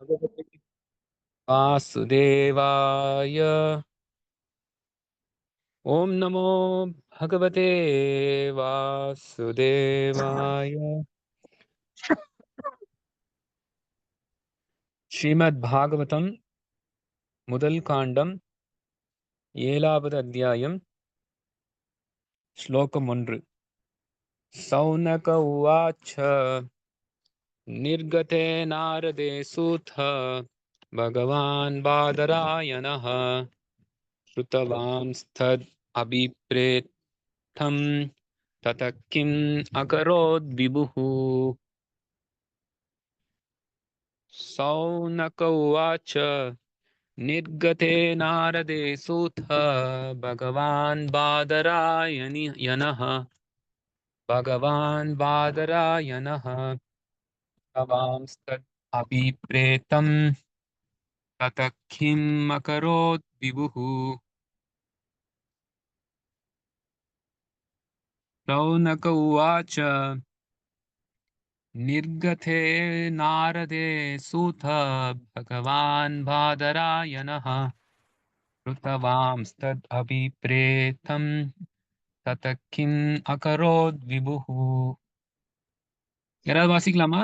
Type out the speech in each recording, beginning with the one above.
भगवते वासुदेवाय। ओम नमो भगवते वासुदेवाय। श्रीमद् भागवतम முதல் காண்டம் 7வது அத்தியாயம் श्लोकम् 1. सौनक उवाच निर्गते नारदे सूत भगवान् बादरायणः श्रुतवांस्तद् अभिप्रेतं ततः किम् अकरोद् विभुः। सौनक उवाच निर्गते नारदे सूत भगवान् बादरायणः तवांस्तद् अभिप्रेतं ततः किम् अकरोत् विभुः। रौनक उवाच निर्गते नारदे सूत भगवान् बादरायणः श्रुतवांस्तद् अभिप्रेतं ततः किम् अकरोत् विभुः। याराவது வாசிக்கலாமா?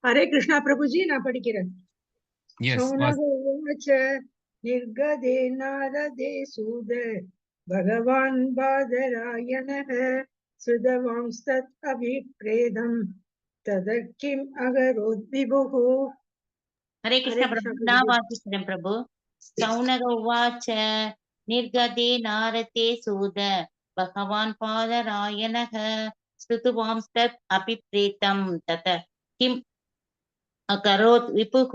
हरे कृष्णा प्रभु जी ना படிக்கிறேன். எஸ் शौनक उवाच निर्गते नारदे सूत भगवान् बादरायणः श्रुतवांस्तत् अभिप्रेतं ततः किम् अकरोत् विभुः। हरे कृष्ण प्रभु नावासितं प्रभु। सौनक उवाच निर्गते नारते सूद भगवान् पादरायणः श्रुतवांस्तत् अभिप्रेतं ततः किम् अकरोत् विभुः।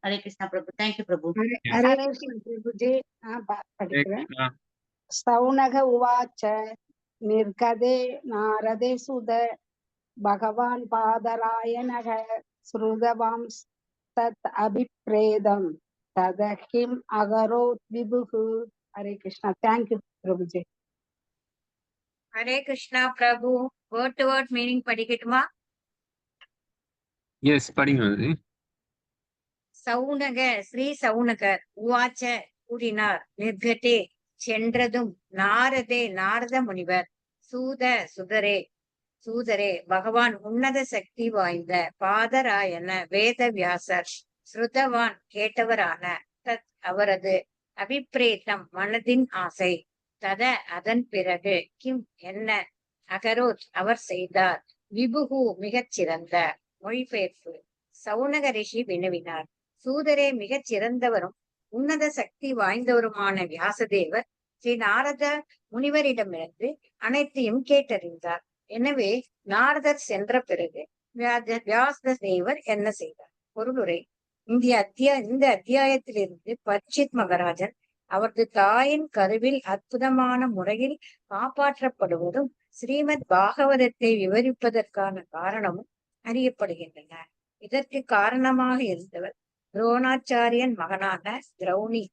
हरे कृष्ण प्रभु। थैंक यू प्रभु। हरे कृष्ण प्रभु जी படிக்கிறேன். सौनक उवाच निर्गते नारदे सूत भगवान् पादरायणः श्रुतवांस्तत् अभिप्रेतं ततः किम् अकरोत् विभुः। हरे कृष्णा. थैंक यू प्रभु जी. हरे कृष्णा प्रभु. वर्ड टू वर्ड मीनिंग படிக்கட்டுமா? எஸ் படிங்க. சவுனக ஸ்ரீ சவுனகர் உவாச்ச கூறினார் நிர்கட்டே சென்றதும் நாரதே நாரத முனிவர் சூத சுதரே சூதரே பகவான் உன்னத சக்தி வாய்ந்த பாதராயண வேத வியாசர் ஸ்ருதவான் கேட்டவரான தத் அவரது அபிப்பிரேத்தம் மனதின் ஆசை தத அதன் பிறகு கிம் என்ன அகரோத் அவர் செய்தார் விபுகு மிகச் சிறந்த. மொழிபெயர்ப்பு. சவுனக ரிஷி வினவினார், சூதரே மிகச் சிறந்தவரும் உன்னத சக்தி வாய்ந்தவருமான வியாசதேவர் ஸ்ரீ நாரத முனிவரிடமிருந்து அனைத்தையும் கேட்டறிந்தார். எனவே நாரதர் சென்ற பிறகு வியாசதேவர் என்ன செய்தார்? பொருளுரை. இந்த அத்தியாயத்திலிருந்து பரீட்சித் மகாராஜன் அவரது தாயின் கருவில் அற்புதமான முறையில் காப்பாற்றப்படுவதும் ஸ்ரீமத் பாகவதத்தை விவரிப்பதற்கான காரணமும் அறியப்படுகின்றன. இதற்கு காரணமாக இருந்தவர் துரோணாச்சாரியன் மகனான திரௌணி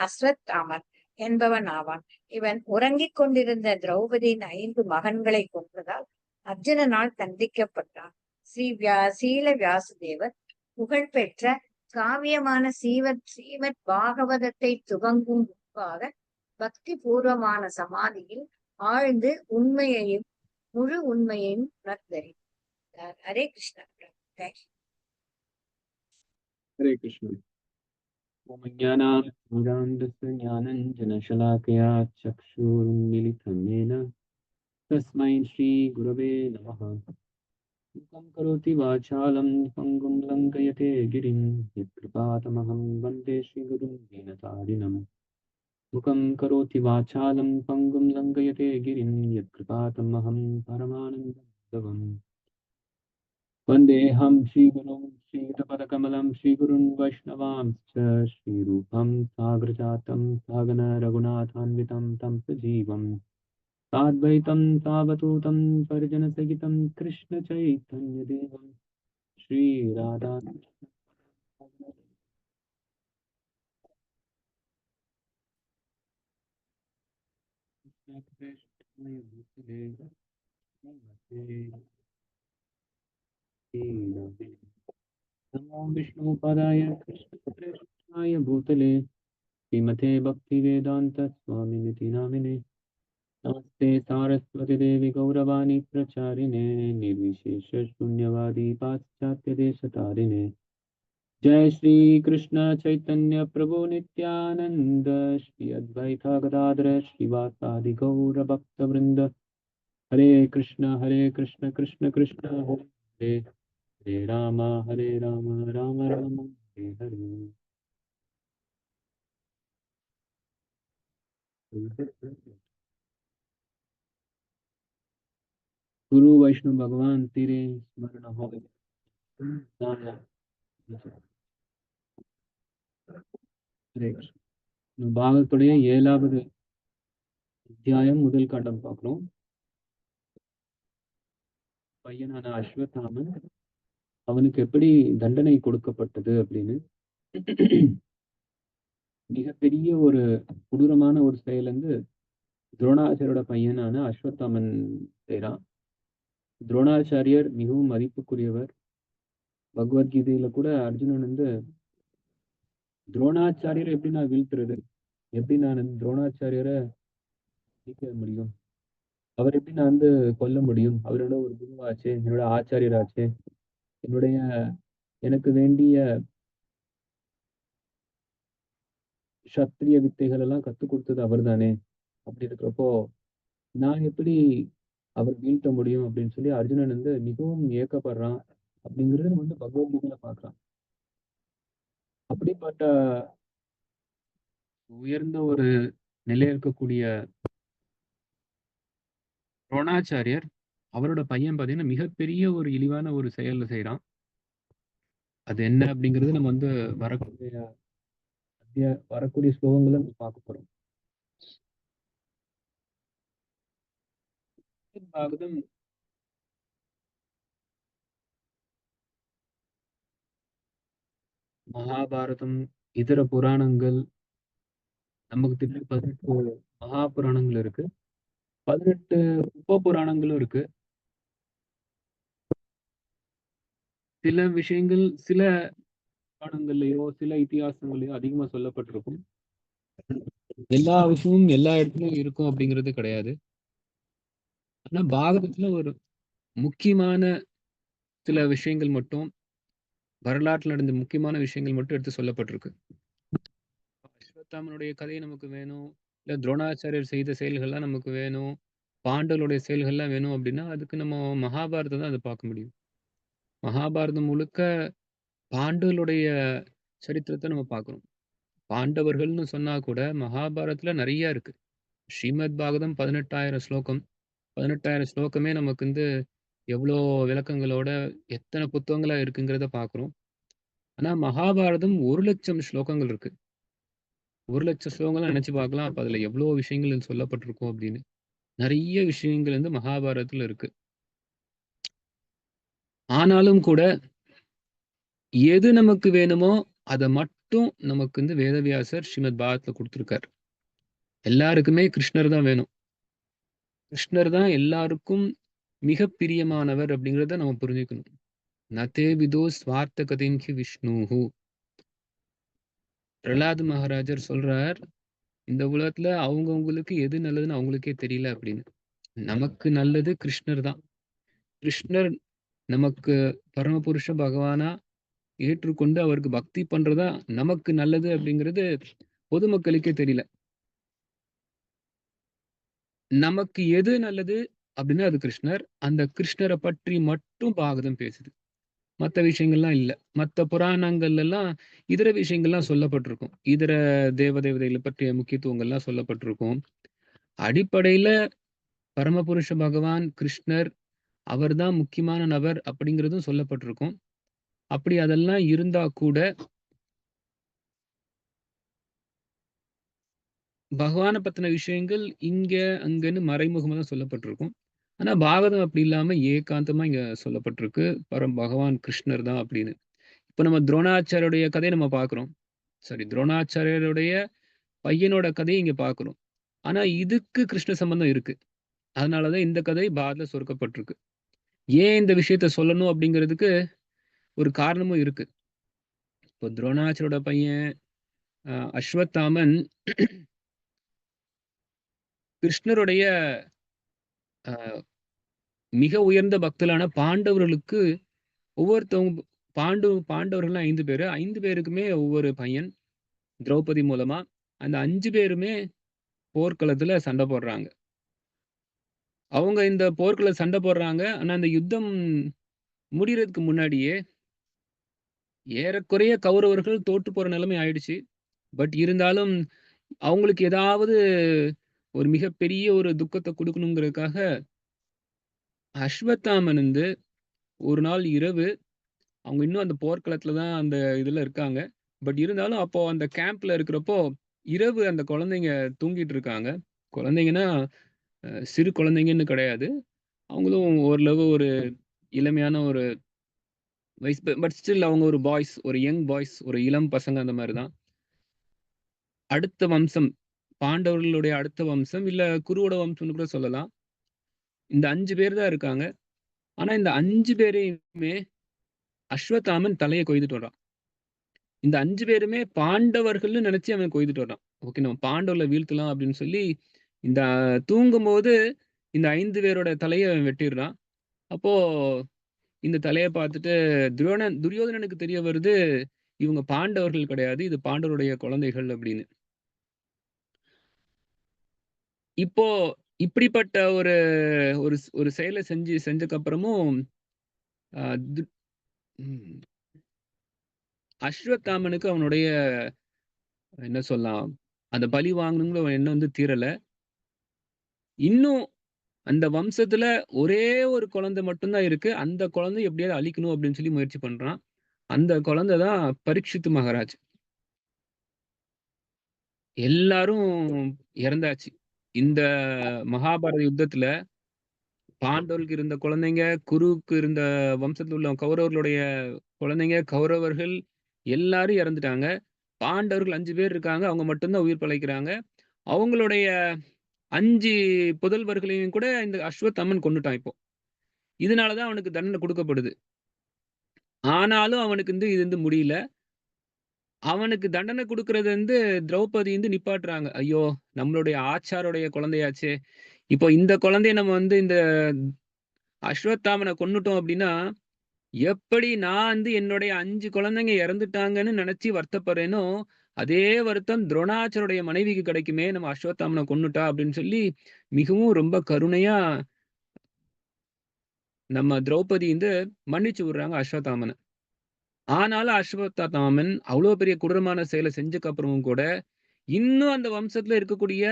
அஸ்வத்தாமன் என்பவன் ஆவான். இவன் உறங்கிக் கொண்டிருந்த திரௌபதியின் 5 மகன்களை கொன்றதால் அர்ஜுனனால் தண்டிக்கப்பட்டான். சீல வியாசதேவர் புகழ்பெற்ற காவியமான ஸ்ரீமத் பாகவதத்தை துவங்கும் முன்பாக பக்தி பூர்வமான சமாதியில் ஆழ்ந்து முழு உண்மையையும் உணர்ந்தறிந்தார். ஹரே கிருஷ்ணா. हरे कृष्ण। ओम ज्ञानामृतस्य ज्ञानञ्जनशलाकया चक्षुरुन्मीलितं येन तस्मै श्रीगुरवे नमः। मूकं करोति वाचालं पङ्गुं लङ्घयते गिरिं यत्कृपातमहं वन्दे श्रीगुरुं दीनतारिणम्। मूकं करोति वाचालं पङ्गुं लङ्घयते गिरिं यत्कृपातमहं परमानन्दम्। वन्देऽहं श्रीगुरुं श्रीयुतपदकमलं श्रीगुरुन् वैष्णवांश्च श्रीरूपं साग्रजातं सागन रघुनाथान्वितं तं सजीवं साद्वैतं सावधूतं परिजनसहितं कृष्णचैतन्यदेवं श्रीराधा नमो ओम विष्णुपादाय कृष्णपृष्ठाय भूतले श्रीमते भक्तिवेदांत स्वामिनिति नामिने नमस्ते सारस्वती देवी गौरवाणी प्रचारिणे निर्विशेष शून्यवादी पाश्चात्य देशतारिणे जय श्री कृष्ण चैतन्य प्रभु नित्यानंद श्री अद्वैता गदाधर श्रीवासादि गौर भक्त वृंद हरे कृष्ण कृष्ण कृष्ण हरे हरे राम राम राम हरे हरे। गुरु वैष्णव भगवान तेरे स्मरण हो பாகத்துடைய 7வது அத்தியாயம் முதல் கண்டம் பார்க்கிறோம். பையனான அஸ்வத்தாமன் அவனுக்கு எப்படி தண்டனை கொடுக்கப்பட்டது அப்படின்னு மிகப்பெரிய ஒரு கொடூரமான ஒரு செயல் வந்து துரோணாச்சாரியோட பையனான அஸ்வத்தாமன் செய்யறான். துரோணாச்சாரியர் மிகவும் மதிப்புக்குரியவர். பகவத்கீதையில கூட அர்ஜுனன் வந்து துரோணாச்சாரியரை எப்படி நான் வீழ்த்துறது, எப்படி நான் துரோணாச்சாரியரை நீக்க முடியும், அவர் எப்படி நான் வந்து கொல்ல முடியும், அவரோட ஒரு குருவாச்சே, என்னோட ஆச்சாரியராச்சே, எனக்கு வேண்டிய சத்திரிய வித்தைகள் எல்லாம் கத்துக் கொடுத்தது அவர் தானே. அப்படி இருக்கிறப்போ நான் எப்படி அவர் வீழ்த்த முடியும் அப்படின்னு சொல்லி அர்ஜுனன் வந்து மிகவும் ஏக்கப்படுறான். அப்படிங்கிறது வந்து பகவத்கீதையில பார்க்கலாம். அப்படிப்பட்ட உயர்ந்த ஒரு நிலையில் இருக்கக்கூடிய துரோணாச்சாரியர் அவரோட பையன் பார்த்தீங்கன்னா மிகப்பெரிய ஒரு இழிவான ஒரு செயல்ல செய்யறான். அது என்ன அப்படிங்கிறது நம்ம வந்து வரக்கூடிய ஸ்லோகங்களை நம்ம பார்க்க போறோம். பாகவதம் மகாபாரதம் இதர புராணங்கள் நமக்கு தெரிஞ்ச 18 மகா புராணங்கள் இருக்கு, 18 உப புராணங்களும் இருக்கு. சில விஷயங்கள் சில புராணங்கள்லயோ சில இதிகாசங்களையோ அதிகமா சொல்லப்பட்டிருக்கும். எல்லா விஷயமும் எல்லா இடத்துலயும் இருக்கும் அப்படிங்கிறது கிடையாது. ஆனா பாகவதத்துல ஒரு முக்கியமான சில விஷயங்கள் மட்டும், வரலாற்றில் நடந்த முக்கியமான விஷயங்கள் மட்டும் எடுத்து சொல்லப்பட்டிருக்கு. அஸ்வத்தாமனுடைய கதை நமக்கு வேணும், இல்ல துரோணாச்சாரியர் செய்த செயல்கள்லாம் நமக்கு வேணும், பாண்டவருடைய செயல்கள்லாம் வேணும் அப்படின்னா அதுக்கு நம்ம மகாபாரதம் தான் அதை பார்க்க முடியும். மகாபாரதம் முழுக்க பாண்டவர்களுடைய சரித்திரத்தை நம்ம பார்க்கணும். பாண்டவர்கள்னு சொன்னா கூட மகாபாரதத்துல நிறைய இருக்கு. ஸ்ரீமத் பாகவதம் 18,000 ஸ்லோகம். 18,000 ஸ்லோகமே நமக்கு வந்து எவ்வளோ விளக்கங்களோட எத்தனை புத்தகங்களா இருக்குங்கிறத பார்க்குறோம். ஆனா மகாபாரதம் 1,00,000 ஸ்லோகங்கள் இருக்கு. 1,00,000 ஸ்லோகங்களை நினைச்சு பார்க்கலாம். அப்ப அதுல எவ்வளோ விஷயங்கள் சொல்லப்பட்டிருக்கும் அப்படின்னு. நிறைய விஷயங்கள் வந்து மகாபாரதத்துல இருக்கு. ஆனாலும் கூட எது நமக்கு வேணுமோ அதை மட்டும் நமக்கு வந்து வேதவியாசர் ஸ்ரீமத் பாகவத்ல கொடுத்திருக்கார். எல்லாருக்குமே கிருஷ்ணர் தான் வேணும். கிருஷ்ணர் தான் எல்லாருக்கும் மிக பிரியமானவர் அப்படிங்கிறத நம்ம புரிஞ்சுக்கணும். நதே விதோ ஸ்வார்த்த கதைக்கு விஷ்ணுஹு. பிரகலாத் மகாராஜர் சொல்றார், இந்த உலகத்துல அவங்கவுங்களுக்கு எது நல்லதுன்னு அவங்களுக்கே தெரியல அப்படின்னு. நமக்கு நல்லது கிருஷ்ணர் தான். கிருஷ்ணர் நமக்கு பரமபுருஷ பகவானா ஏற்றுக்கொண்டு அவருக்கு பக்தி பண்றதா நமக்கு நல்லது அப்படிங்கிறது பொதுமக்களுக்கே தெரியல. நமக்கு எது நல்லது அப்படின்னா அது கிருஷ்ணர். அந்த கிருஷ்ணரை பற்றி மட்டும் பாகவதம் பேசுது, மற்ற விஷயங்கள்லாம் இல்ல. மற்ற புராணங்கள்ல எல்லாம் இதர விஷயங்கள்லாம் சொல்லப்பட்டிருக்கும், இதர தேவதைகளை பற்றிய முக்கியத்துவங்கள்லாம் சொல்லப்பட்டிருக்கும். அடிப்படையில பரமபுருஷ பகவான் கிருஷ்ணர் அவர்தான் முக்கியமான நபர் அப்படிங்கிறதும் சொல்லப்பட்டிருக்கும். அப்படி அதெல்லாம் இருந்தா கூட பகவானை பத்தின விஷயங்கள் இங்க அங்கன்னு மறைமுகமா தான் சொல்லப்பட்டிருக்கும். ஆனா பாகவதம் அப்படி இல்லாம ஏகாந்தமா இங்க சொல்லப்பட்டிருக்கு, பகவான் கிருஷ்ணர் தான் அப்படின்னு. இப்ப நம்ம துரோணாச்சாரியுடைய கதையை நம்ம பார்க்கிறோம். துரோணாச்சாரியருடைய பையனோட கதையை இங்க பார்க்கிறோம். ஆனா இதுக்கு கிருஷ்ண சம்பந்தம் இருக்கு. அதனாலதான் இந்த கதை பாகவதத்துல சொர்க்கப்பட்டிருக்கு. ஏன் இந்த விஷயத்த சொல்லணும் அப்படிங்கிறதுக்கு ஒரு காரணமும் இருக்கு. இப்போ துரோணாச்சாரோட பையன் அஸ்வத்தாமன் கிருஷ்ணருடைய மிக உயர்ந்த பக்தலான பாண்டவர்களுக்கு ஒவ்வொருத்தவங்க பாண்டவர்கள் 5 பேரு. 5 பேருக்குமே ஒவ்வொரு பையன் திரௌபதி மூலமா. அந்த 5 பேருமே போர்க்களத்துல சண்டை போடுறாங்க. அவங்க இந்த போர்க்கள சண்டை போடுறாங்க. ஆனா அந்த யுத்தம் முடியறதுக்கு முன்னாடியே ஏறக்குறைய கௌரவர்கள் தோற்று போற நிலைமை ஆயிடுச்சு. பட் இருந்தாலும் அவங்களுக்கு ஏதாவது ஒரு மிகப்பெரிய ஒரு துக்கத்த குடுக்கணுங்கிறதுக்காக அஸ்வத்தாமன் வந்து ஒரு நாள் இரவு அவங்க இன்னும் அந்த போர்க்களத்துல தான் அந்த இதுல இருக்காங்க. பட் இருந்தாலும் அப்போ அந்த கேம்ப்ல இருக்கிறப்போ, இரவு அந்த குழந்தைங்க தூங்கிட்டு இருக்காங்க. குழந்தைங்கன்னா, சிறு குழந்தைங்கன்னு கிடையாது. அவங்களும் ஓரளவு ஒரு இளமையான ஒரு வயசு. பட் ஸ்டில் அவங்க ஒரு பாய்ஸ், ஒரு யங் பாய்ஸ், ஒரு இளம் பசங்க அந்த மாரி தான். அடுத்த வம்சம், பாண்டவர்களுடைய அடுத்த வம்சம், இல்ல குருவோட வம்சம்னு கூட சொல்லலாம். இந்த 5 பேர் தான் இருக்காங்க. ஆனா இந்த 5 பேரையுமே அஸ்வத்தாமன் தலைய கொய்துட்டு வர்றான். இந்த 5 பேருமே பாண்டவர்கள்னு நெனச்சு அவன் கொய்துட்டு வர்றான். ஓகே, நம்ம பாண்டவர்கள வீழ்த்தலாம் அப்படின்னு சொல்லி, இந்த தூங்கும்போது இந்த 5 பேரோட தலைய அவன் வெட்டிர்றான். அப்போ இந்த தலைய பார்த்துட்டு துரியோதனனுக்கு தெரிய வருது, இவங்க பாண்டவர்கள் கிடையாது. இது பாண்டவருடைய குழந்தைகள் அப்படின்னு. இப்போ இப்படிப்பட்ட ஒரு ஒரு ஒரு செயல செஞ்சக்கப்புறமும் அ து ம் அஸ்வத்தாமனுக்கு அவனுடைய என்ன சொல்லலாம், அந்த பழி வாங்கணுங்கிற ஒரு எண்ணம் வந்து தீரல. இன்னும் அந்த வம்சத்துல ஒரே ஒரு குழந்தை மட்டும் தான் இருக்கு. அந்த குழந்தைய எப்படியாவது அழிக்கணும் அப்படின்னு சொல்லி முயற்சி பண்றான். அந்த குழந்தை தான் பரீட்சித்து மகாராஜ். எல்லாரும் இறந்தாச்சு. இந்த மகாபாரத யுத்தத்துல பாண்டவர்களுக்கு இருந்த குழந்தைங்க, குருவுக்கு இருந்த வம்சத்துல உள்ள கௌரவர்களுடைய குழந்தைங்க, கௌரவர்கள் எல்லாரும் இறந்துட்டாங்க. பாண்டவர்கள் 5 பேர் இருக்காங்க. அவங்க மட்டும் தான் உயிர் பிழைக்கிறாங்க. அவங்களுடைய 5 புதல்வர்களையும் கூட இந்த அஸ்வத்தாமன் கொன்னுட்டான் இப்போ. இதனால தான் அவனுக்கு தண்டனை குடுக்கப்படுது. ஆனாலும் அவனுக்கு இது முடியல. அவனுக்கு தண்டனை குடுக்குறது திரௌபதி நிப்பாட்டுறாங்க. ஐயோ! நம்மளுடைய ஆச்சாருடைய குழந்தையாச்சே! இப்போ இந்த குழந்தைய நம்ம இந்த அஸ்வத்தாமன கொன்னுட்டோம் அப்டின்னா, எப்படி நான் என்னுடைய 5 குழந்தைங்க இறந்துட்டாங்கன்னு நெனச்சு வருத்தப்படுறேனோ, அதே வருத்தம் துரோணாச்சாரியுடைய மனைவிக்கு கிடைக்குமே! நம்ம அஸ்வத்தாமன கொன்னுட்டா அப்டின்னு சொல்லி, மிகவும் ரொம்ப கருணையா நம்ம திரௌபதி மன்னிச்சு விடுறாங்க அஸ்வத்தாமன. ஆனாலும் அஸ்வத்தாமன் அவ்ளோ பெரிய கொடூரமான செயல செஞ்சதுக்கு அப்புறமும் கூட, இன்னும் அந்த வம்சத்துல இருக்கக்கூடிய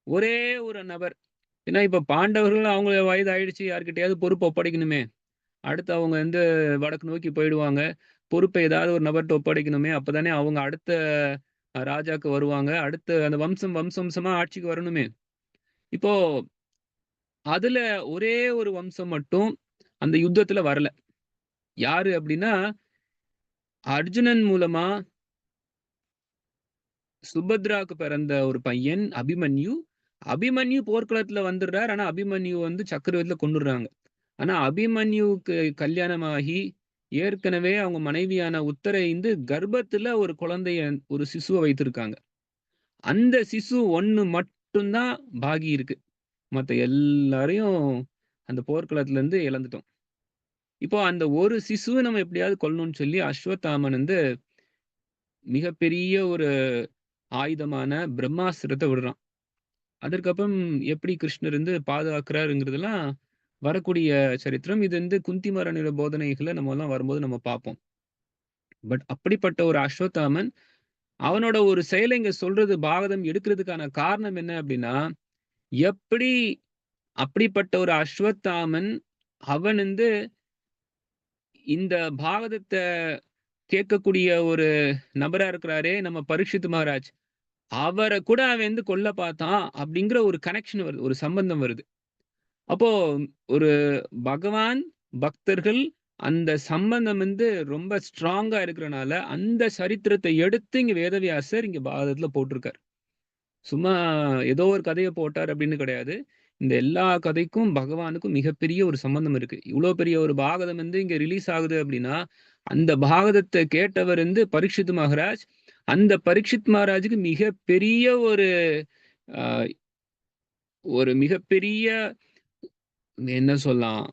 ஒரே ஒரு நபர். ஏன்னா இப்ப பாண்டவர்கள் அவங்க வயது ஆயிடுச்சு. யார்கிட்டயாவது பொறுப்ப ஒப்படைக்கணுமே! அடுத்து அவங்க வடக்கு நோக்கி போயிடுவாங்க. பொறுப்ப ஏதாவது ஒரு நபர்ட்ட ஒப்படைக்கணுமே! அப்பதானே அவங்க அடுத்த ராஜாக்கு வருவாங்க. அடுத்து அந்த வம்சமா ஆட்சிக்கு வரணுமே! இப்போ அதுல ஒரே ஒரு வம்சம் மட்டும் அந்த யுத்தத்துல வரல. யாரு அப்டின்னா, அர்ஜுனன் மூலமா சுபத்ராவுக்கு பிறந்த ஒரு பையன் அபிமன்யு. அபிமன்யு போர்க்களத்துல வந்துடுறார். ஆனா அபிமன்யு சக்கரவர்த்தில கொன்னுடுறாங்க. ஆனா அபிமன்யுவுக்கு கல்யாணமாகி, ஏற்கனவே அவங்க மனைவியான உத்தரை கர்ப்பத்துல ஒரு குழந்தைய, ஒரு சிசுவ வைத்திருக்காங்க. அந்த சிசு 1 மட்டும் தான் பாக்கி இருக்கு. மத்த எல்லாரையும் அந்த போர்க்களத்துல இழந்துட்டோம். இப்போ அந்த ஒரு சிசுவ நம்ம எப்படியாவது கொல்லணும்னு சொல்லி அஸ்வத்தாமன் மிகப்பெரிய ஒரு ஆயுதமான பிரம்மாஸ்திரத்த விடுறான். அதற்கப்புறம் எப்படி கிருஷ்ணர் பாதுகாக்கிறாருங்கிறதெல்லாம் வரக்கூடிய சரித்திரம். இது குந்தி மகாராணியோட போதனைகள நம்மலாம் வரும்போது நம்ம பார்ப்போம். பட் அப்படிப்பட்ட ஒரு அஸ்வத்தாமன், அவனோட ஒரு செயல இங்க சொல்றது பாகதம் எடுக்கிறதுக்கான காரணம் என்ன அப்படின்னா, எப்படி அப்படிப்பட்ட ஒரு அஸ்வத்தாமன், அவன் இந்த பாகதத்த கேட்கக்கூடிய ஒரு நபரா இருக்கிறாரே நம்ம பரீட்சித் மகாராஜ். அவர கூட அவன் கொல்ல பார்த்தான் அப்படிங்கிற ஒரு கனெக்ஷன் வருது. ஒரு சம்பந்தம் வருது. அப்போ ஒரு பகவான், பக்தர்கள் அந்த சம்பந்தம் ரொம்ப ஸ்ட்ராங்கா இருக்கிறனால, அந்த சரித்திரத்த எடுத்து இங்க வேதவியாசர் இங்க பாரதத்துல போட்டிருக்கார். சும்மா ஏதோ ஒரு கதைய போட்டார் அப்படின்னு கிடையாது. இந்த எல்லா கதைக்கும் பகவானுக்கும் மிகப்பெரிய ஒரு சம்பந்தம் இருக்கு. இவ்ளோ பெரிய ஒரு பாகதம் இங்க ரிலீஸ் ஆகுது அப்படின்னா, அந்த பாகவதத்தை கேட்டவர் பரீட்சித் மகாராஜ். அந்த பரீட்சித் மகாராஜுக்கு மிகப்பெரிய ஒரு மிகப்பெரிய என்ன சொல்லலாம்,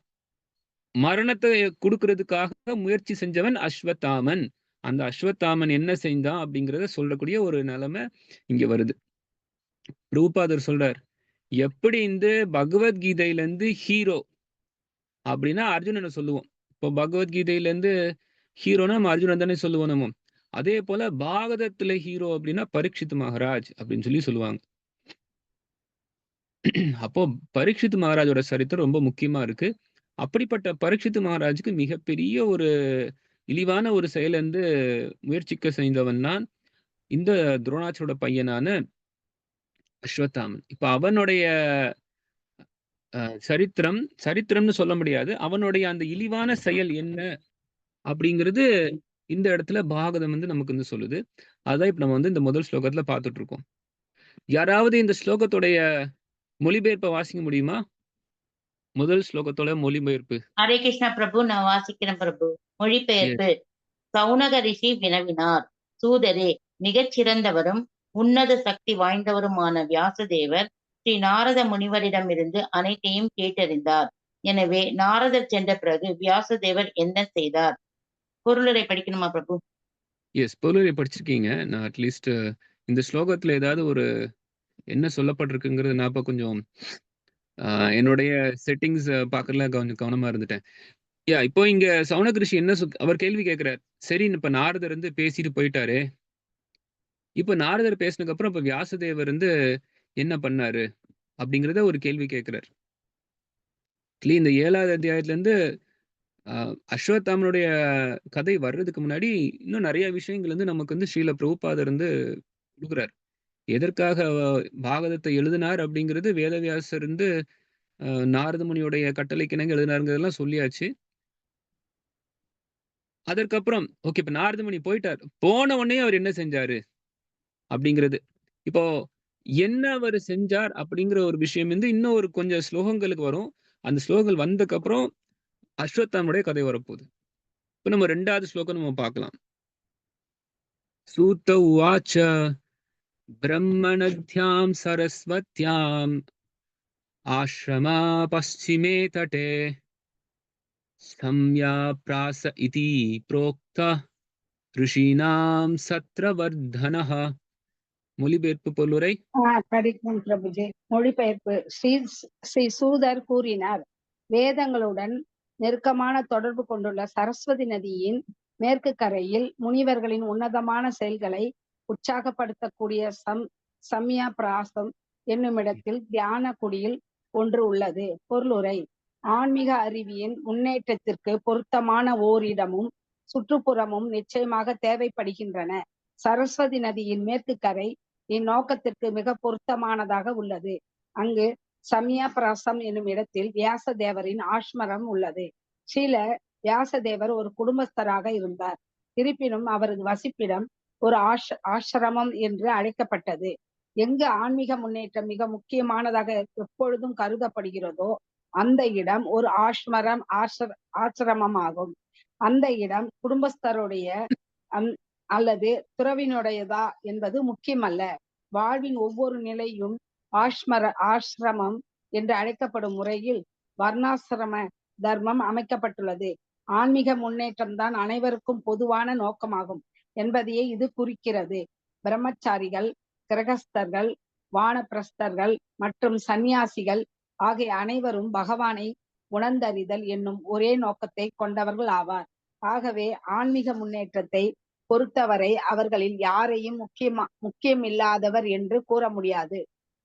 மரணத்தை கொடுக்கறதுக்காக முயற்சி செஞ்சவன் அஸ்வத்தாமன். அந்த அஸ்வத்தாமன் என்ன செஞ்சான் அப்படிங்கிறத சொல்லக்கூடிய ஒரு நிலைமை இங்க வருது. பிரபுபாதர் சொல்றார், எப்படி பகவத்கீதையில ஹீரோ அப்படின்னா அர்ஜுனனை சொல்லுவோம். இப்போ பகவத்கீதையில ஹீரோனா நம்ம அர்ஜுனன் தானே சொல்லுவோம் நம்ம. அதே போல பாகவதத்துல ஹீரோ அப்படின்னா பரீட்சித் மகாராஜ் அப்படின்னு சொல்லுவாங்க. அப்போ பரீட்சித் மகாராஜோட சரித்திரம் ரொம்ப முக்கியமா இருக்கு. அப்படிப்பட்ட பரீட்சித் மகாராஜுக்கு மிகப்பெரிய ஒரு இழிவான ஒரு செயல் முயற்சிக்க செய்தவன் தான் இந்த துரோணாச்சரோட பையனான அஸ்வத்தாமன். இப்ப அவனுடைய சரித்திரம்னு சொல்ல முடியாது. அவனுடைய அந்த இழிவான செயல் என்ன அப்படிங்கிறது இந்த இடத்துல பாகவதம் நமக்கு சொல்லுது. அதான் இப்ப நம்ம இந்த முதல் ஸ்லோகத்துல பார்த்துட்டு இருக்கோம். யாராவது இந்த ஸ்லோகத்துடைய மொழிபெயர்ப்பை வாசிக்க முடியுமா? முதல் ஸ்லோகத்தோட மொழிபெயர்ப்பு. ஹரே கிருஷ்ணா பிரபு, நான் வாசிக்கிறேன் பிரபு. மொழிபெயர்ப்பு. சௌனக ரிஷி வினவினார், சூதரே, மிகச் சிறந்தவரும் உன்னத சக்தி வாய்ந்தவருமான வியாசதேவர் ஸ்ரீ நாரத முனிவரிடமிருந்து அனைத்தையும் கேட்டறிந்தார். எனவே நாரதர் சென்ற பிறகு வியாசதேவர் என்ன செய்தார்? பொருளுரை படிக்கணுமா பிரபு? எஸ், பொருளுரை படிச்சிருக்கீங்க. நான் அட்லீஸ்ட் இந்த ஸ்லோகத்துல ஏதாவது ஒரு என்ன சொல்லப்பட்டிருக்குங்கிறது நான் இப்ப கொஞ்சம் என்னுடைய செட்டிங்ஸ் பார்க்கறதுல கொஞ்சம் கவனமா இருந்துட்டேன். இப்போ இங்க சௌனக ரிஷி என்ன அவர் கேள்வி கேட்கிறார். சரி, இப்ப நாரதர் பேசிட்டு போயிட்டாரு. இப்ப நாரதர் பேசினதுக்கு அப்புறம் இப்ப வியாசதேவர் என்ன பண்ணாரு அப்படிங்கிறத ஒரு கேள்வி கேட்கிறார். இந்த 7வது அத்தியாயத்துல அஸ்வத்தாமனுடைய கதை வர்றதுக்கு முன்னாடி இன்னும் நிறைய விஷயங்கள் நமக்கு ஸ்ரீல பிரபுபாதர் கொடுக்குறார். எதற்காக பாகவதத்தை எழுதினார் அப்படிங்கிறது வேதவியாசர் நாரத முனியுடைய கட்டளைக்கு இணங்க எழுதினாருங்கிறதெல்லாம் சொல்லியாச்சு. அதற்கப்புறம் ஓகே, இப்ப நாரத முனி போயிட்டார். போன உடனே அவர் என்ன செஞ்சாரு அப்படிங்கிறது, இப்போ என்ன அவர் செஞ்சார் அப்படிங்கிற ஒரு விஷயம் இன்னும் ஒரு கொஞ்சம் ஸ்லோகங்களுக்கு வரும். அந்த ஸ்லோகங்கள் வந்ததுக்கு அப்புறம் அஸ்வத்தாமனுடைய கதை வரப்போகுது. இப்ப நம்ம 2வது ஸ்லோகம் நம்ம பார்க்கலாம். சூத உவாச்ச பிரம்மணத்யாம் சரஸ்வத்யாம் ஆஶ்ரமா பஸ்சிமே தடே சம்யாப்ராஸ இதி ப்ரோக்த ரிஷீனாம் சத்ரவர்தனஹ. மொழிபெயர்ப்பு பொருளுரை. படிக்கும் பிரபுஜி. மொழிபெயர்ப்பு. ஸ்ரீ சூதர் கூறினார், வேதங்களுடன் நெருக்கமான தொடர்பு கொண்டுள்ள சரஸ்வதி நதியின் மேற்கு கரையில் முனிவர்களின் உன்னதமான செயல்களை உற்சாகப்படுத்தக்கூடிய சம்யா பிராசம் என்னுமிடத்தில் தியான குடியில் ஒன்று உள்ளது. பொருளுரை. ஆன்மீக அறிவியின் முன்னேற்றத்திற்கு பொருத்தமான ஓரிடமும் சுற்றுப்புறமும் நிச்சயமாக தேவைப்படுகின்றன. சரஸ்வதி நதியின் மேற்கு கரை இந்நோக்கத்திற்கு மிக பொருத்தமானதாக உள்ளது. அங்கு சம்யா பிராசம் என்னும் இடத்தில் வியாசதேவரின் ஆஷ்மரம் உள்ளது. ஸ்ரீல வியாசதேவர் ஒரு குடும்பஸ்தராக இருந்தார். இருப்பினும் அவரது வசிப்பிடம் ஒரு ஆசிரமம் என்று அழைக்கப்பட்டது. எங்கு ஆன்மீக முன்னேற்றம் மிக முக்கியமானதாக எப்பொழுதும் கருதப்படுகிறதோ அந்த இடம் ஒரு ஆசிரமமாகும். அந்த இடம் குடும்பஸ்தருடைய அல்லது துறவினுடையதா என்பது முக்கியமல்ல. வாழ்வின் ஒவ்வொரு நிலையும் ஆசிரமம் என்று அழைக்கப்படும் முறையில் வர்ணாசிரம தர்மம் அமைக்கப்பட்டுள்ளது. ஆன்மீக முன்னேற்றம் தான் அனைவருக்கும் பொதுவான நோக்கமாகும் என்பதையே இது குறிக்கிறது. பிரம்மச்சாரிகள், கிரகஸ்தர்கள், வானப்பிரஸ்தர்கள் மற்றும் சந்நியாசிகள் ஆகிய அனைவரும் பகவானை உணர்ந்தறிதல் என்னும் ஒரே நோக்கத்தை கொண்டவர்கள் ஆவார். ஆகவே ஆன்மீக முன்னேற்றத்தை பொறுத்தவரை அவர்களில் யாரையும் முக்கியமில்லாதவர் என்று கூற முடியாது.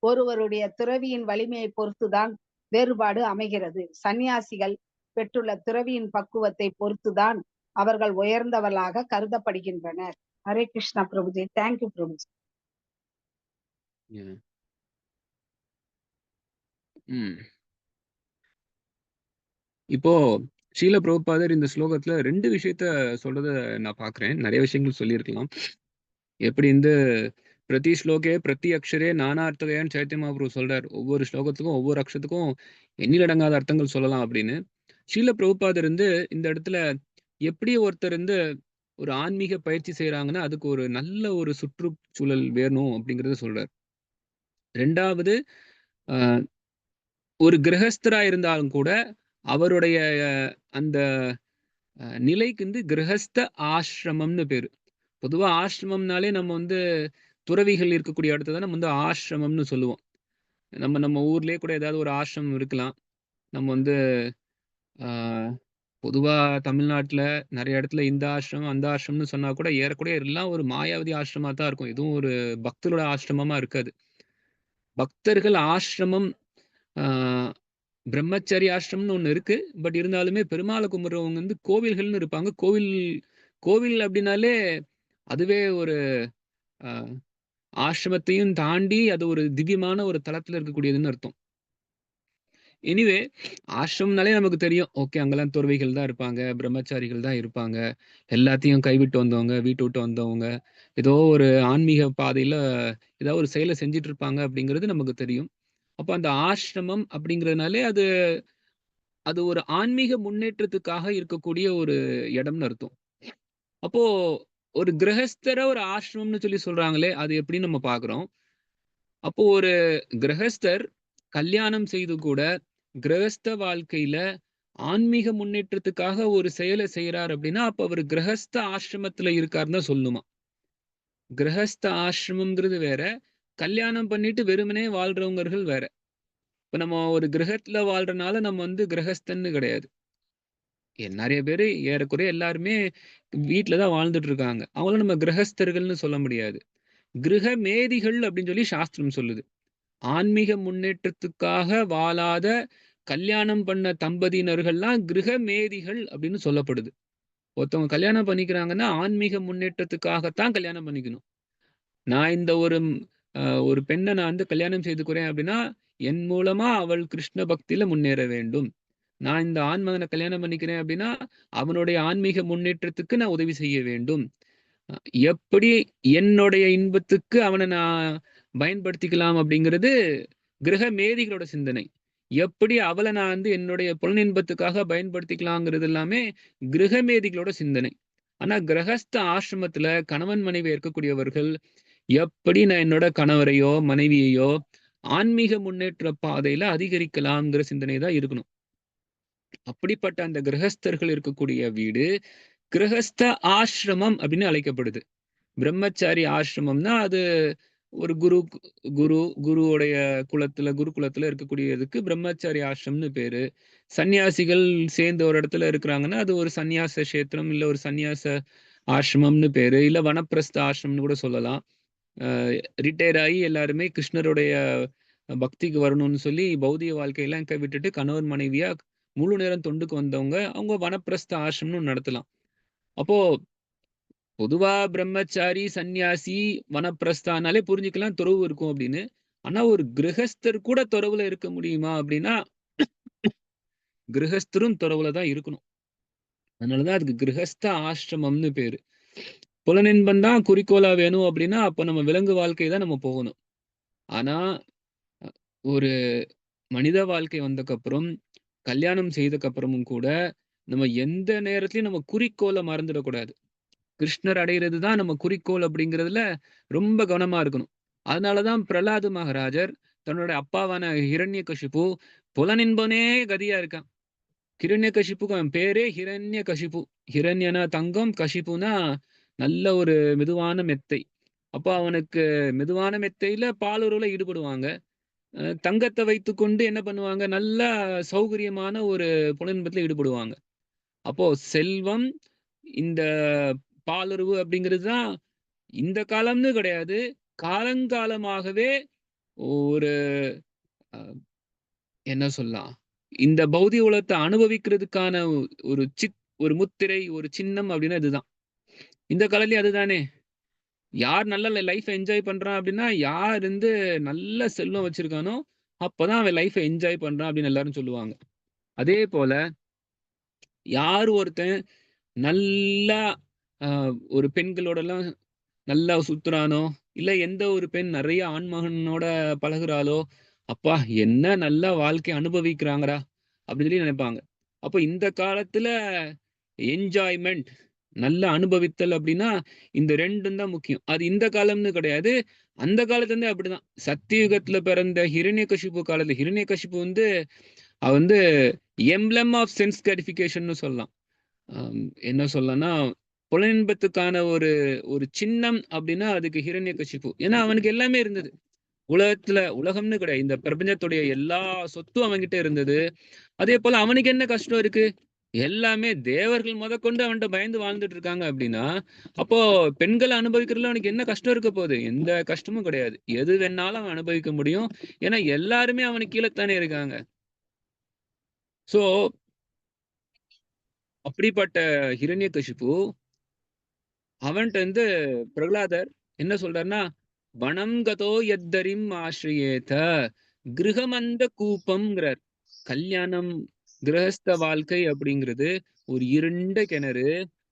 ஒருவருடைய துறவியின் வலிமையை பொறுத்துதான் வேறுபாடு அமைகிறது. சந்நியாசிகள் பெற்றுள்ள துறவியின் பக்குவத்தை பொறுத்துதான் அவர்கள் உயர்ந்தவர்களாக கருதப்படுகின்றனர். ஹரே கிருஷ்ணா பிரபுஜி. தேங்க்யூ பிரபுஜி. இப்போ ஸ்ரீல பிரபுபாதர் இந்த ஸ்லோகத்துல 2 விஷயத்த சொல்றத நான் பாக்குறேன். நிறைய விஷயங்கள் சொல்லியிருக்கலாம். எப்படி பிரதி ஸ்லோகே பிரதி அக்ஷரே நானார்த்தகையான்னு சைத்தன்ய மகாபிரபு சொல்றார். ஒவ்வொரு ஸ்லோகத்துக்கும் ஒவ்வொரு அக்ஷரத்துக்கும் எண்ணிலடங்காத அர்த்தங்கள் சொல்லலாம் அப்படின்னு. ஸ்ரீல பிரபுபாதர் இந்த இடத்துல எப்படி ஒருத்தர் ஒரு ஆன்மீக பயிற்சி செய்றாங்கன்னா, அதுக்கு ஒரு நல்ல ஒரு சுற்றுச்சூழல் வேணும் அப்படிங்கிறத சொல்றார். 2வது அ ஒரு கிரகஸ்தரா இருந்தாலும் கூட, அவருடைய அந்த நிலைக்கு கிரகஸ்த ஆஷ்ரமம்னு பேரு. பொதுவா ஆஷ்ரமம்னாலே நம்ம துறவிகள் இருக்கக்கூடிய இடத்த தான் நம்ம ஆஷ்ரமம்னு சொல்லுவோம். நம்ம நம்ம ஊர்லயே கூட ஏதாவது ஒரு ஆஷ்ரமம் இருக்கலாம். நம்ம ஆ பொதுவா தமிழ்நாட்டுல நெறைய இடத்துல இந்த ஆஷ்ரமம், அந்த ஆஷ்ரமம்னு சொன்னா கூட ஏறக்குறைய எல்லாம் ஒரு மாயாவதி ஆஷ்ரமா தான் இருக்கும். எதுவும் ஒரு பக்தரோட ஆஷ்ரமமா இருக்காது. பக்தர்கள் ஆஷ்ரமம் ஆ பிரம்மச்சரி ஆஷ்ரமம்னு ஒண்ணு இருக்கு. பட் இருந்தாலுமே பெருமாள கும்பிடுறவங்க கோவில்கள்னு இருப்பாங்க. கோவில் கோவில் அப்டின்னாலே அதுவே ஒரு அ ஆசிரமத்தையும் தாண்டி அது ஒரு திவ்யமான ஒரு தலத்துல இருக்கக்கூடியதுன்னு அர்த்தம். எனிவே ஆசிரமம்னாலே நமக்கு தெரியும். ஓகே அங்கலாம் துறவிகள் தான் இருப்பாங்க. பிரம்மச்சாரிகள் தான் இருப்பாங்க. எல்லாத்தையும் கைவிட்டு வந்தவங்க, வீட்ட விட்டு வந்தவங்க, ஏதோ ஒரு ஆன்மீக பாதையில ஏதாவது ஒரு செயல செஞ்சுட்டு இருப்பாங்க அப்படிங்கிறது நமக்கு தெரியும். அப்ப அந்த ஆசிரமம் அப்படிங்கிறதுனாலே அது அது ஒரு ஆன்மீக முன்னேற்றத்துக்காக இருக்கக்கூடிய ஒரு இடம்னு அர்த்தம். அப்போ ஒரு கிரகஸ்தர ஒரு ஆசிரமம்னு சொல்லி சொல்றாங்களே, அது எப்படின்னு நம்ம பார்க்குறோம். அப்போ ஒரு கிரகஸ்தர் கல்யாணம் செய்து கூட கிரகஸ்த வாழ்க்கையில ஆன்மீக முன்னேற்றத்துக்காக ஒரு செயல செய்றார் அப்படின்னா, அப்ப அவரு கிரகஸ்த ஆசிரமத்துல இருக்காருன்னு தான் சொல்லணுமா. கிரகஸ்த ஆசிரமம்ங்கிறது வேற. கல்யாணம் பண்ணிட்டு வெறுமனே வாழ்றவங்கர்கள் வேற. இப்ப நம்ம ஒரு கிரகத்துல வாழ்றனால நம்ம கிரகஸ்தன்னு கிடையாது. நெறைய பேரு ஏறக்குறைய எல்லாருமே வீட்ல தான் வாழ்ந்துட்டு இருக்காங்க. அவங்கள நம்ம கிரகஸ்தர்கள்ன்னு சொல்ல முடியாது. கிருஹமேதிகள் அப்படின்னு சொல்லி சாஸ்திரம் சொல்லுது. ஆன்மீக முன்னேற்றத்துக்காக வாழாத கல்யாணம் பண்ண தம்பதியினர்கள்லாம் கிருஹமேதிகள் அப்படின்னு சொல்லப்படுது. ஒருத்தவங்க கல்யாணம் பண்ணிக்கிறாங்கன்னா, ஆன்மீக முன்னேற்றத்துக்காகத்தான் கல்யாணம் பண்ணிக்கணும். நான் இந்த ஒரு பெண்ண நான் கல்யாணம் செய்துக்கிறேன் அப்படின்னா, என் மூலமா அவள் கிருஷ்ண பக்தியில முன்னேற வேண்டும். நான் இந்த ஆண்மகன கல்யாணம் பண்ணிக்கிறேன் அப்படின்னா, அவனுடைய ஆன்மீக முன்னேற்றத்துக்கு நான் உதவி செய்ய வேண்டும். அ எப்படி என்னுடைய இன்பத்துக்கு அவன நான் பயன்படுத்திக்கலாம் அப்படிங்கிறது கிரகமேதிகளோட சிந்தனை. எப்படி அவள நான் என்னுடைய புலனின்பத்துக்காக பயன்படுத்திக்கலாங்கிறது எல்லாமே கிரகமேதிகளோட சிந்தனை. ஆனா கிரகஸ்த ஆசிரமத்துல கணவன் மனைவி இருக்கக்கூடியவர்கள், எப்படி நான் என்னோட கணவரையோ, மனைவியையோ ஆன்மீக முன்னேற்ற பாதையில அதிகரிக்கலாம்ங்கிற சிந்தனை தான் இருக்கணும். அப்படிப்பட்ட அந்த கிரகஸ்தர்கள் இருக்கக்கூடிய வீடு, கிரகஸ்த ஆசிரமம் அப்படின்னு அழைக்கப்படுது. பிரம்மச்சாரி ஆசிரமம்னா, அது ஒரு குருவுடைய குருகுலத்துல இருக்கக்கூடியதுக்கு பிரம்மச்சாரி ஆசிரமம்னு பேரு. சன்னியாசிகள் சேர்ந்து ஒரு இடத்துல இருக்கிறாங்கன்னா, அது ஒரு சந்நியாச கஷேத்திரம், இல்ல ஒரு சந்நியாச ஆசிரமம்னு பேரு. இல்ல வனப்பிரஸ்த ஆசிரமம்னு கூட சொல்லலாம். அ ரிட்டயர் ஆயி எல்லாருமே கிருஷ்ணருடைய பக்திக்கு வரணும்னு சொல்லி பௌதிக வாழ்க்கையெல்லாம் விட்டுட்டு கணவன் மனைவியா முழு நேரம் தொண்டுக்கு வந்தவங்க, அவங்க வனப்பிரஸ்த ஆசிரமம்னு ஒண்ணு நடத்தலாம். அப்போ பொதுவா பிரம்மச்சாரி, சந்நியாசி, வனப்பிரஸ்தானாலே புரிஞ்சுக்கலாம் துறவு இருக்கும் அப்படின்னு. ஆனா ஒரு கிரகஸ்தர் கூட துறவுல இருக்க முடியுமா அப்படின்னா, கிரகஸ்தரும் துறவுல தான் இருக்கணும். அதனால தான் அதுக்கு கிரகஸ்த ஆசிரமம்னு பேரு. புலனின்பம் தான் குறிக்கோளா வேணும் அப்படின்னா, அப்ப நம்ம விலங்கு வாழ்க்கை தான் நம்ம போகணும். ஆனா, ஒரு மனித வாழ்க்கை வந்தக்கப்புறம், கல்யாணம் செய்தக்கப்புறமும் கூட, நம்ம எந்த நேரத்திலயும் நம்ம குறிக்கோள மறந்துடக்கூடாது. கிருஷ்ணர் அடையிறது தான் நம்ம குறிக்கோள் அப்படிங்கிறதுல ரொம்ப கவனமா இருக்கணும். அதனால தான் பிரஹ்லாத மகாராஜர் தன்னோட அப்பாவான ஹிரண்யகசிபு புலனின்பனே கதியா இருக்கான். ஹிரண்யகசிப்புக்கு அவன் பேரே ஹிரண்யகசிபு. ஹிரண்யனா தங்கம், கசிப்புனா நல்ல ஒரு மெதுவான மெத்தை. அப்ப அவனுக்கு மெதுவான மெத்தையில பாலுறவுல ஈடுபடுவாங்க. தங்கத்த வைத்துக்கொண்டு என்ன பண்ணுவாங்க, நல்லா சௌகரியமான ஒரு புலனின்பத்துல ஈடுபடுவாங்க. அப்போ செல்வம், இந்த பாலுறவு அப்படிங்கிறது தான் இந்த காலம்னு கிடையாது. காலங்காலமாகவே ஒரு அ என்ன சொல்லலாம்? இந்த பௌதிக உலகத்த அனுபவிக்கிறதுக்கான ஒரு ஒரு முத்திரை, ஒரு சின்னம் அப்டின்னா இதுதான். இந்த காலத்துலயும் அதுதானே. யார் நல்ல லைஃப என்ஜாய் பண்றான் அப்டின்னா, யார் நல்ல செல்வம் வச்சிருக்கானோ, அப்பதான் அவன் லைஃப என்ஜாய் பண்றான் அப்டின்னு எல்லாரும் சொல்லுவாங்க. அதே போல யார் ஒருத்தன் நல்லா அ ஒரு பெண்களோடலாம் நல்லா சுத்துறானோ, இல்ல எந்த ஒரு பெண் நெறைய ஆண்மகனோட பழகுறாளோ, "அப்பா! என்ன நல்லா வாழ்க்கைய அனுபவிக்கிறாங்கடா" அப்படின்னு சொல்லி நெனைப்பாங்க. அப்ப இந்த காலத்துல என்ஜாய்மெண்ட், நல்ல அனுபவித்தல் அப்படின்னா இந்த 2ம் தான் முக்கியம். அது இந்த காலம்னு கிடையாது. அந்த காலத்துல இருந்தே அப்படிதான். சத்தியுகத்துல பிறந்த ஹிரண்யகசிபு காலத்துல ஹிரண்யகசிபு வந்து அவன் வந்து எம்ப்ளம் ஆஃப் சென்ஸ் கிராட்டிஃபிகேஷன்னு சொல்லலாம். என்ன சொல்லலாம்னா, புலனின்பத்துக்கான ஒரு ஒரு சின்னம் அப்படின்னா அதுக்கு ஹிரண்யகசிபு. ஏன்னா அவனுக்கு எல்லாமே இருந்தது. உலகம்னு கிடையாது. இந்த பிரபஞ்சத்துடைய எல்லா சொத்தும் அவன்கிட்ட இருந்தது. அதே போல அவனுக்கு என்ன கஷ்டம் இருக்கு? எல்லாமே தேவர்கள் முதற்கொண்டு அவன்கிட்ட பயந்து வாழ்ந்துட்டு இருக்காங்க அப்படின்னா, அப்போ பெண்களை அனுபவிக்கிறதுல அவனுக்கு என்ன கஷ்டம் இருக்க போகுது? எந்த கஷ்டமும் கிடையாது. எது வேணாலும் அவன் அனுபவிக்க முடியும். ஏன்னா எல்லாருமே அவனுக்கு கீழத்தானே இருக்காங்க. சோ அப்படிப்பட்ட ஹிரண்யகசிபு அவன்கிட்ட இருந்து பிரகலாதர் என்ன சொல்றாருன்னா, வனம் கதோ யத்தரிம் ஆශ්‍රயேத கிருஹமந்த கூப்பம்ங்கிறார். கல்யாணம், கிரகஸ்த வாழ்க்கை அப்படிங்கிறது ஒரு இருண்ட கிணறு.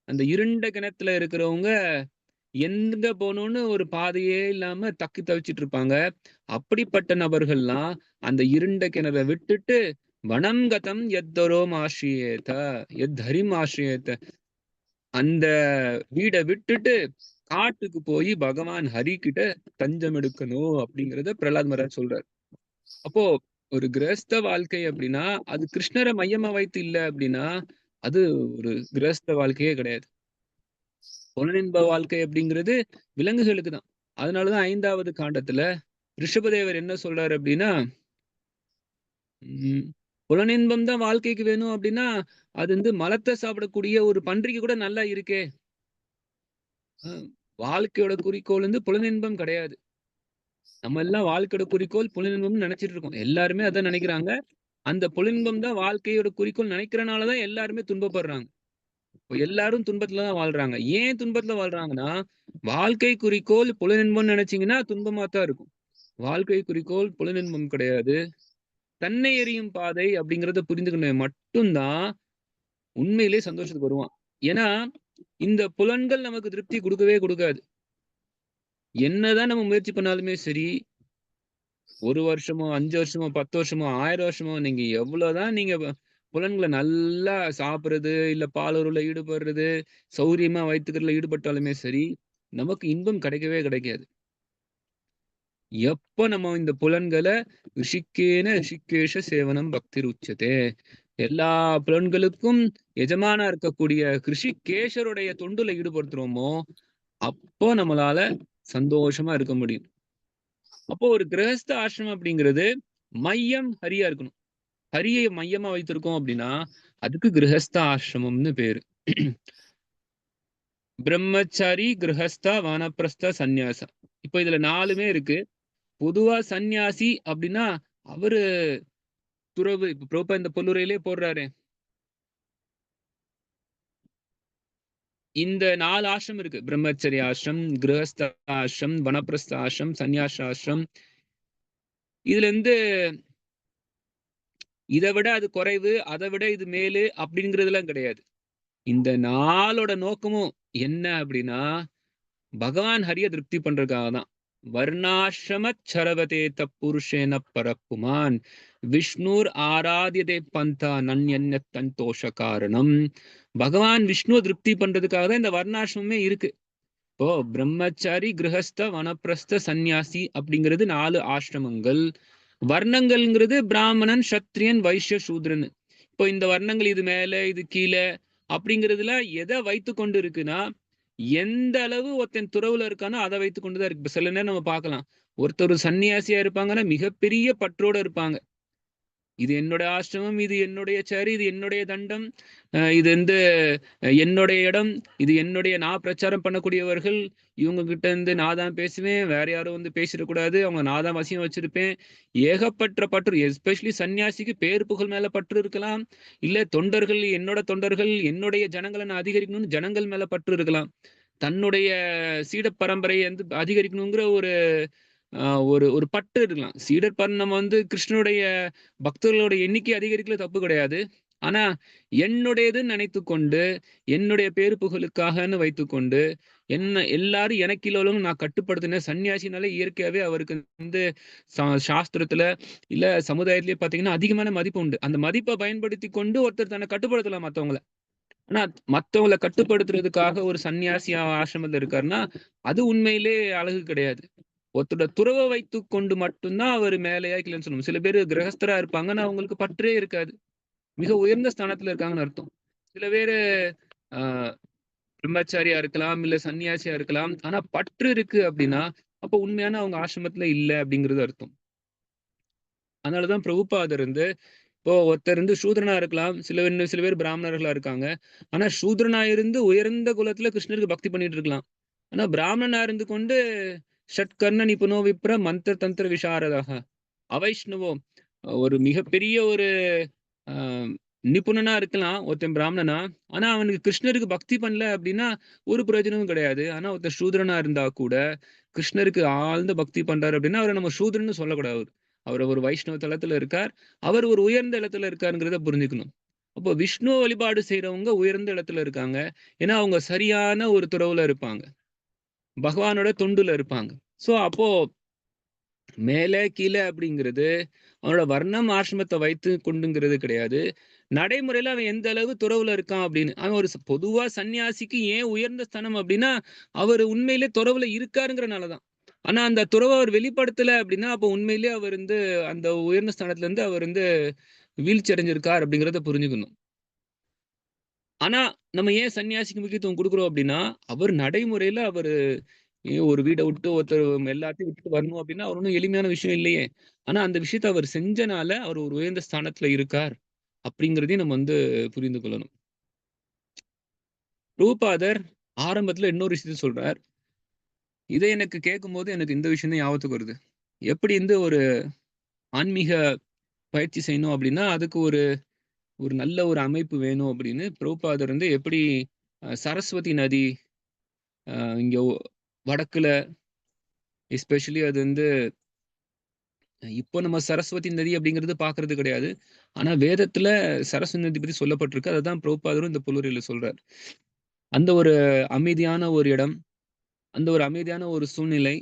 அந்த இருண்ட கிணத்துல இருக்கிறவங்க எங்க போகணும்னு ஒரு பாதையே இல்லாம தக்கி தவிச்சிட்டு இருப்பாங்க. அப்படிப்பட்ட நபர்கள்லாம் அந்த இருண்ட கிணறை விட்டுட்டு வனம் கதம் யத்தரோம் ஆශ්‍රயேத யத்தரிம் ஆශ්‍රயேத அந்த வீடை விட்டுட்டு காட்டுக்கு போய் பகவான் ஹரி கிட்ட தஞ்சம் எடுக்கணும் அப்படிங்கறத பிரகலாத் மகாராஜ் சொல்றாரு. அப்போ ஒரு கிரகஸ்த வாழ்க்கை அப்படின்னா அது கிருஷ்ணரை மையமா வைத்து இல்ல அப்படின்னா அது ஒரு கிரகஸ்த வாழ்க்கையே கிடையாது. புலனின்ப வாழ்க்கை அப்படிங்கிறது விலங்குகளுக்கு தான். அதனாலதான் 5வது காண்டத்துல ரிஷபதேவர் என்ன சொல்றாரு அப்படின்னா, புலனின்பம் தான் வாழ்க்கைக்கு வேணும் அப்படின்னா அது வந்து மலத்தை சாப்பிடக்கூடிய ஒரு பன்றிக்கு கூட நல்லா இருக்கே. வாழ்க்கையோட குறிக்கோள் வந்து புலனின்பம் கிடையாது. நம்ம எல்லாம் வாழ்க்கையோட குறிக்கோள் புலனின்பம்னு நினைச்சிட்டு இருக்கோம். எல்லாருமே அதான் நினைக்கிறாங்க. அந்த புலனின்பம் தான் வாழ்க்கையோட குறிக்கோள் நினைக்கிறனாலதான் எல்லாருமே துன்பப்படுறாங்க. எல்லாரும் துன்பத்துல தான் வாழ்றாங்க. ஏன் துன்பத்துல வாழ்றாங்கன்னா, வாழ்க்கை குறிக்கோள் புலனின்பம்னு நினைச்சீங்கன்னா துன்பமா தான் இருக்கும். வாழ்க்கை குறிக்கோள் புலனின்பம் கிடையாது. தன்னை எறியும் பாதை அப்படிங்கறத புரிந்துகொண்ட மட்டும்தான் உண்மையிலே சந்தோஷத்துக்கு வருவான். ஏன்னா இந்த புலன்கள் நமக்கு திருப்தி கொடுக்கவே கொடுக்காது. என்னதான் நம்ம முயற்சி பண்ணாலுமே சரி, 1 வருஷமோ 5 வருஷமோ 10 வருஷமோ 1000 வருஷமோ நீங்க எவ்வளவுதான் நீங்க புலன்களை நல்லா சாப்பிடுறது இல்ல பாலுறவுல ஈடுபடுறது சௌரியமா வைத்துக்கிறதுல ஈடுபட்டாலுமே சரி நமக்கு இன்பம் கிடைக்கவே கிடைக்காது. எப்ப நம்ம இந்த புலன்களை ரிஷிக்கேன ரிஷிகேஷ சேவனம் பக்தி உச்சதே, எல்லா புலன்களுக்கும் எஜமானா இருக்கக்கூடிய ரிஷிகேஷருடைய தொண்டுல ஈடுபடுத்துறோமோ அப்போ நம்மளால சந்தோஷமா இருக்க முடியும். அப்போ ஒரு கிரகஸ்த ஆசிரமம் அப்படிங்கிறது மையம் ஹரியா இருக்கணும். ஹரியை மையமா வைத்திருக்கோம் அப்படின்னா அதுக்கு கிரகஸ்த ஆசிரமம்னு பேரு. பிரம்மச்சாரி, கிரகஸ்தா, வானப்பிரஸ்த, சந்நியாசம். இப்போ இதுல 4மே இருக்கு. பொதுவா சந்நியாசி அப்படின்னா அவரு துறவு. இப்ப பிரபுபா இந்த பொல்லுரையிலே போடுறாரு. இந்த 4 ஆசிரமம் இருக்கு. பிரம்மச்சரிய ஆசிரம், கிரகஸ்த ஆசிரம், வனப்பிரஸ்த ஆசிரம், சந்நியாச ஆசிரம். இதுல இருந்து இதை விட அது குறைவு, அதை விட இது மேலு அப்படிங்கிறதுலாம் கிடையாது. இந்த 4ஓட நோக்கமும் என்ன அப்படின்னா பகவான் ஹரிய திருப்தி பண்றதுக்காக தான். வர்ணாசிரம சரவதே புருஷேன பரப்புமான் விஷ்ணுர் ஆராதியதே பந்தா நன்யன்ய தந்தோஷ காரணம். பகவான் விஷ்ணுவை திருப்தி பண்றதுக்காக தான் இந்த வர்ணாசிரமே இருக்கு. இப்போ பிரம்மச்சாரி, கிரகஸ்த, வனப்பிரஸ்த, சந்நியாசி அப்படிங்கிறது 4 ஆசிரமங்கள். வர்ணங்கள்ங்கிறது பிராமணன், சத்திரியன், வைஷ்ய, சூத்ரன். இப்போ இந்த வர்ணங்கள் இது மேல இது கீழே அப்படிங்கிறதுல எதை வைத்து கொண்டு இருக்குன்னா எந்த அளவு ஒருத்தன் துறவுல இருக்கானோ அதை வைத்து கொண்டுதான் இருக்கு. இப்ப சில நேரம் நம்ம பார்க்கலாம், ஒருத்தர் சன்னியாசியா இருப்பாங்கன்னா மிகப்பெரிய பற்றோட இருப்பாங்க. இது என்னோட ஆசிரமம், இது என்னுடைய சரி, இது என்னுடைய தண்டம், இது வந்து என்னுடைய இடம், இது என்னுடைய நான் பிரச்சாரம் பண்ணக்கூடியவர்கள், இவங்க கிட்ட இருந்து நான் தான் பேசுவேன், வேற யாரும் வந்து பேசிடக்கூடாது, அவங்க நான் தான் வசியம் வச்சிருப்பேன். ஏகப்பட்ட பற்று. எஸ்பெஷலி சன்னியாசிக்கு பேர் புகழ் மேல பற்று இருக்கலாம். இல்ல தொண்டர்கள், என்னோட தொண்டர்கள், என்னுடைய ஜனங்களை நான் அதிகரிக்கணும்னு ஜனங்கள் மேல பற்று இருக்கலாம். தன்னுடைய சீட பரம்பரையை வந்து அதிகரிக்கணுங்கிற ஒரு ஒரு ஒரு பற்று இருக்கலாம். சீடர் நம்ம வந்து கிருஷ்ணனுடைய பக்தர்களோட எண்ணிக்கை அதிகரிக்கல, தப்பு கிடையாது. ஆனா என்னுடையதுன்னு நினைத்து கொண்டு என்னுடைய பேரு புகழுக்காகன்னு வைத்துக்கொண்டு என்ன எல்லாரும் எனக்கு உள்ளவங்க நான் கட்டுப்படுத்தின சன்னியாசினாலே இயற்கையாவே அவருக்கு வந்து சாஸ்திரத்துல இல்ல சமுதாயத்திலேயே பாத்தீங்கன்னா அதிகமான மதிப்பு உண்டு. அந்த மதிப்பை பயன்படுத்தி கொண்டு ஒருத்தர் தன்னை கட்டுப்படுத்தலாம் மத்தவங்கள. ஆனா மத்தவங்கள கட்டுப்படுத்துறதுக்காக ஒரு சன்னியாசி ஆசிரமத்துல இருக்காருன்னா, அது உண்மையிலே அழகு கிடையாது. ஒருத்தரோட துறவ வைத்துக் கொண்டு மட்டும் தான் அவரு மேலயா கீழன்னு சொல்ல முடியும். சில பேரு கிரகஸ்தரா இருப்பாங்க. ஆனா அவங்களுக்கு பற்றே இருக்காது. மிக உயர்ந்த ஸ்தானத்துல இருக்காங்கன்னு அர்த்தம். சில பேரு ஆ பிரம்மச்சாரியா இருக்கலாம், இல்ல சன்னியாசியா இருக்கலாம். ஆனா பற்று இருக்கு அப்டின்னா, அப்ப உண்மையான அவங்க ஆசிரமத்துல இல்ல அப்டிங்கிறது அர்த்தம். அதனால தான் பிரபுபாதர் இப்போ ஒருத்தர் சூத்ரனா இருக்கலாம். சில பேர் பிராமணர்களா இருக்காங்க. ஆனா சூத்ரனா இருந்து உயர்ந்த குலத்துல கிருஷ்ணருக்கு பக்தி பண்ணிட்டு இருக்கலாம். ஆனா பிராமணனா இருந்து கொண்டு ஷட்கர்ண நிபுணோ விப்ர மந்திர தந்திர விசாரதः அவைஷ்ணவோ ஒரு மிகப்பெரிய ஒரு அ நிபுணனா இருக்கலாம் ஒருத்தன் பிராமணனா. ஆனா அவனுக்கு கிருஷ்ணருக்கு பக்தி பண்ணல அப்டின்னா, ஒரு பிரயோஜனமும் கிடையாது. ஆனா ஒருத்தன் சூத்ரனா இருந்தா கூட, கிருஷ்ணருக்கு ஆழ்ந்த பக்தி பண்றாரு அப்டின்னா, அவர நம்ம சூத்ரன்னு சொல்லக்கூடாது. அவரு ஒரு வைஷ்ணவ தலத்துல இருக்கார். அவர் ஒரு உயர்ந்த இடத்துல இருக்காருங்கிறத புரிஞ்சுக்கணும். அப்போ விஷ்ணுவ வழிபாடு செய்றவங்க உயர்ந்த இடத்துல இருக்காங்க. ஏன்னா, அவங்க சரியான ஒரு துறவுல இருப்பாங்க. பகவானோட தொண்டுல இருப்பாங்க. அப்போ மேல, கீழ அப்படிங்கிறது, அவனோட வர்ணம், ஆசிரமத்த வைத்து கொண்டுங்கிறது கிடையாது. நடைமுறையில அவன் எந்த அளவு துறவுல இருக்கான் அப்படின்னு. அவன் ஒரு பொதுவா சன்னியாசிக்கு ஏன் உயர்ந்த ஸ்தானம் அப்படின்னா, அவரு உண்மையிலே துறவுல இருக்காருங்கிறனால தான். ஆனா அந்த துறவ அவர் வெளிப்படுத்தல அப்படின்னா, அப்போ உண்மையிலேயே அவர் அந்த உயர்ந்த ஸ்தானத்துல அவர் வீழ்ச்சி அடைஞ்சிருக்கார் அப்படிங்கிறத புரிஞ்சுக்கணும். ஆனா, நம்ம ஏன் சன்னியாசிக்கு முக்கியத்துவம் குடுக்குறோம் அப்படின்னா, அவர் நடைமுறையில ஒரு வீட விட்டு ஒருத்தர் எல்லாத்தையும் விட்டுட்டு வரணும் அப்படின்னா, அவர் ஒண்ணும் எளிமையான விஷயம் இல்லையே! ஆனா அந்த விஷயத்த அவர் செஞ்சனால, அவர் ஒரு உயர்ந்த ஸ்தானத்துல இருக்கார். அப்படிங்கிறதையும் நம்ம புரிந்து கொள்ளணும். ரூபாதர் ஆரம்பத்துல இன்னொரு விஷயத்த சொல்றார். இதை எனக்கு கேட்கும்போது எனக்கு இந்த விஷயம் தான் ஞாபகத்துக்கு வருது. எப்படி ஒரு ஆன்மீக பயிற்சி செய்யணும் அப்படின்னா, அதுக்கு ஒரு ஒரு நல்ல ஒரு அமைப்பு வேணும் அப்படின்னு பிரபுபாதர் எப்படி சரஸ்வதி நதி இங்க வடக்குல எஸ்பெஷலி அது இப்போ நம்ம சரஸ்வதி நதி அப்படிங்கிறது பார்க்கிறது கிடையாது. ஆனா வேதத்துல சரஸ்வதி நதி பத்தி சொல்லப்பட்டிருக்கு. அததான் பிரபுபாதரும் இந்த புல்லுரையில சொல்றார். அந்த ஒரு அமைதியான ஒரு இடம், அந்த ஒரு அமைதியான ஒரு சூழ்நிலை.